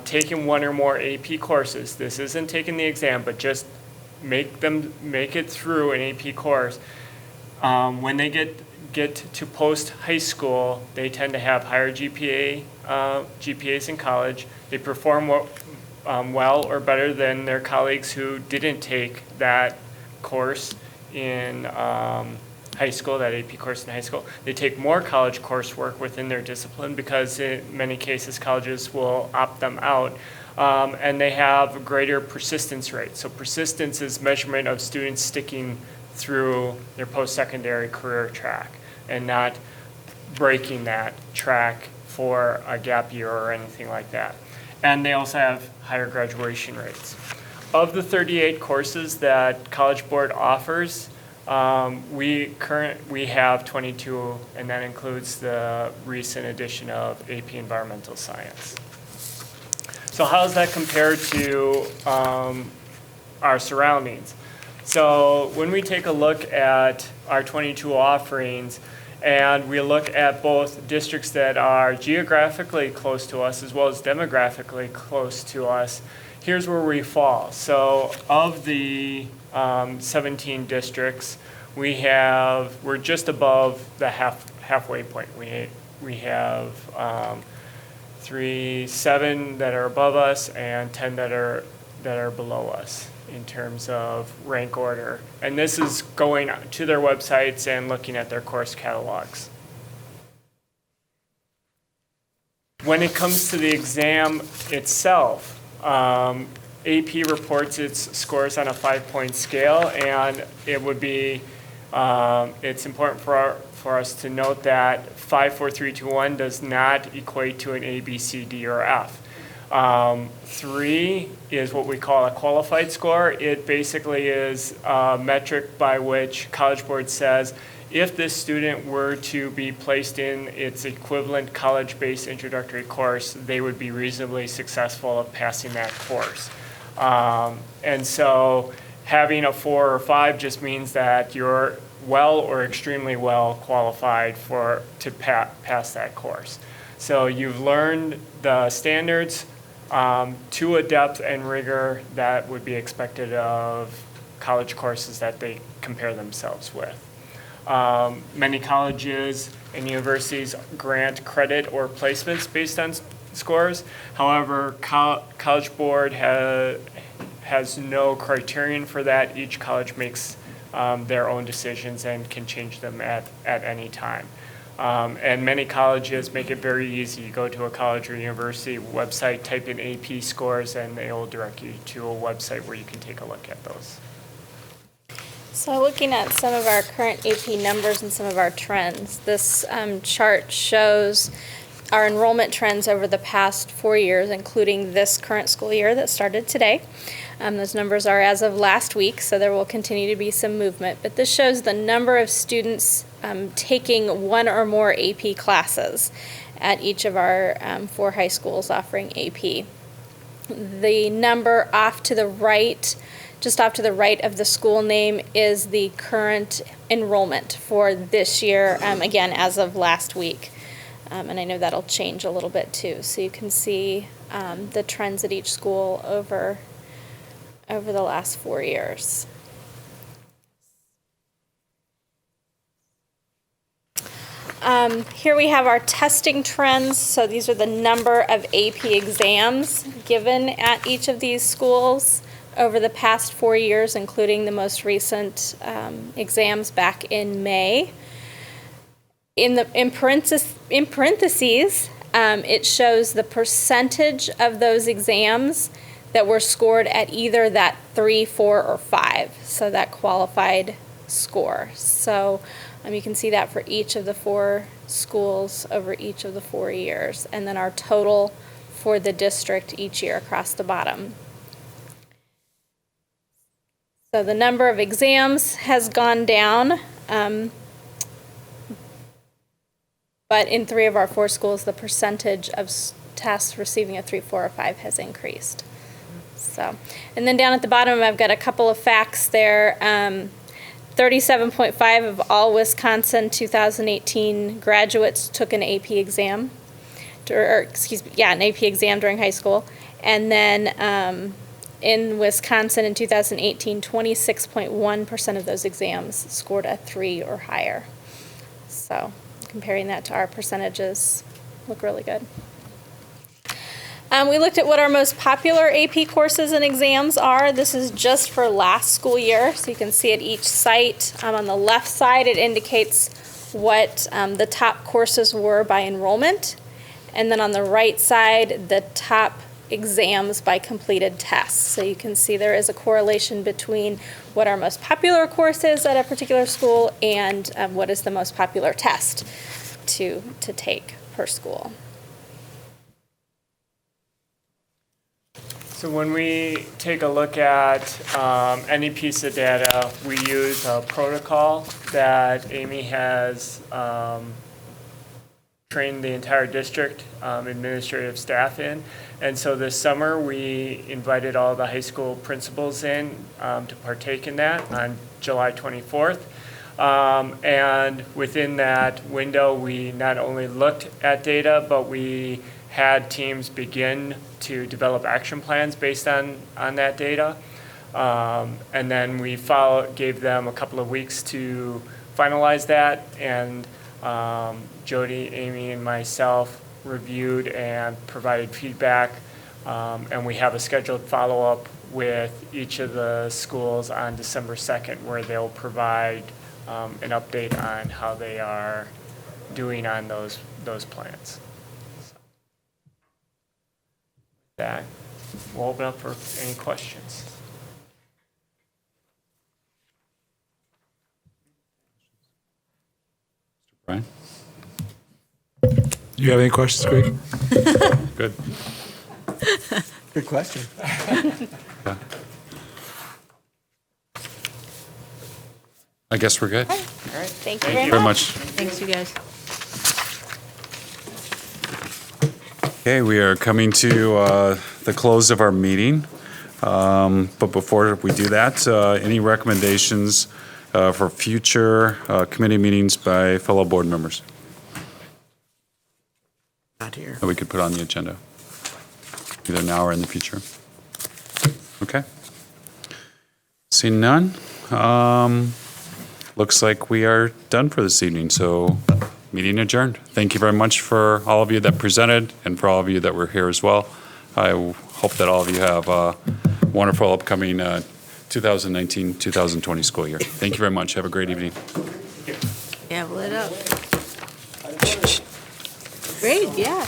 taken one or more AP courses, this isn't taking the exam, but just make it through an AP course, when they get to post high school, they tend to have higher GPAs in college. They perform well or better than their colleagues who didn't take that course in high school, that AP course in high school. They take more college coursework within their discipline because in many cases colleges will opt them out. And they have a greater persistence rate. So persistence is measurement of students sticking through their post-secondary career track and not breaking that track for a gap year or anything like that. And they also have higher graduation rates. Of the 38 courses that College Board offers, we have 22, and that includes the recent addition of AP Environmental Science. So how does that compare to our surroundings? So when we take a look at our 22 offerings, and we look at both districts that are geographically close to us as well as demographically close to us, here's where we fall. So of the 17 districts, we're just above the halfway point. We have 7 that are above us and 10 that are below us in terms of rank order. And this is going to their websites and looking at their course catalogs. When it comes to the exam itself, AP reports its scores on a 5-point scale, and it would be, it's important for us to note that 5, 4, 3, 2, 1 does not equate to an A, B, C, D, or F. 3 is what we call a qualified score. It basically is a metric by which College Board says if this student were to be placed in its equivalent college-based introductory course, they would be reasonably successful at passing that course. And so having a 4 or 5 just means that you're well or extremely well qualified to pass that course. So you've learned the standards to a depth and rigor that would be expected of college courses that they compare themselves with. Many colleges and universities grant credit or placements based on scores. However, College Board has no criterion for that. Each college makes their own decisions and can change them at any time. And many colleges make it very easy. You go to a college or university website, type in AP scores, and they will direct you to a website where you can take a look at those. So looking at some of our current AP numbers and some of our trends, this chart shows our enrollment trends over the past 4 years, including this current school year that started today. Those numbers are as of last week, so there will continue to be some movement. But this shows the number of students taking one or more AP classes at each of our 4 high schools offering AP. The number off to the right, just off to the right of the school name, is the current enrollment for this year, again, as of last week. And I know that'll change a little bit too. So you can see the trends at each school over the last 4 Here we have our testing trends. So these are the number of AP exams given at each of these schools over the past 4 years, including the most recent exams back in May. In parentheses, it shows the percentage of those exams that were scored at either that 3, 4, or 5, so that qualified score. So you can see that for each of the 4 schools over each of the 4 years, and then our total for the district each year across the bottom. So the number of exams has gone down, but in 3 of our 4 schools, the percentage of tests receiving a 3, 4, or 5 has increased. So, and then down at the bottom, I've got a couple of facts there. 37.5% of all Wisconsin 2018 graduates took an AP exam, an AP exam during high school. And then in Wisconsin in 2018, 26.1% of those exams scored a 3 or higher. So comparing that to our percentages, look really good. We looked at what our most popular AP courses and exams are. This is just for last school year, so you can see at each site. On the left side, it indicates what the top courses were by enrollment. And then on the right side, the top exams by completed tests. So you can see there is a correlation between what our most popular course is at a particular school and what is the most popular test to take per school. So when we take a look at any piece of data, we use a protocol that Amy has trained the entire district administrative staff in. And so this summer, we invited all the high school principals in to partake in that on July 24th. And within that window, we not only looked at data, but we had teams begin to develop action plans based on that data. And then we gave them a couple of weeks to finalize that. And Jody, Amy, and myself reviewed and provided feedback. And we have a scheduled follow-up with each of the schools on December 2nd, where they'll provide an update on how they are doing on those plans. That we'll open up for any questions. Brian? Do you have any questions, Greg? Good. Good question. Yeah. I guess we're good. All right. Thank you Very very much. Thanks, you guys. Okay, we are coming to the close of our meeting. But before we do that, any recommendations for future committee meetings by fellow board members Not here. that we could put on the agenda, either now or in the future? Okay. Seeing none, looks like we are done for this evening, so meeting adjourned. Thank you very much for all of you that presented and for all of you that were here as well. I hope that all of you have a wonderful upcoming 2019-2020 school year. Thank you very much. Have a great evening. Yeah, lit up. Great, yeah.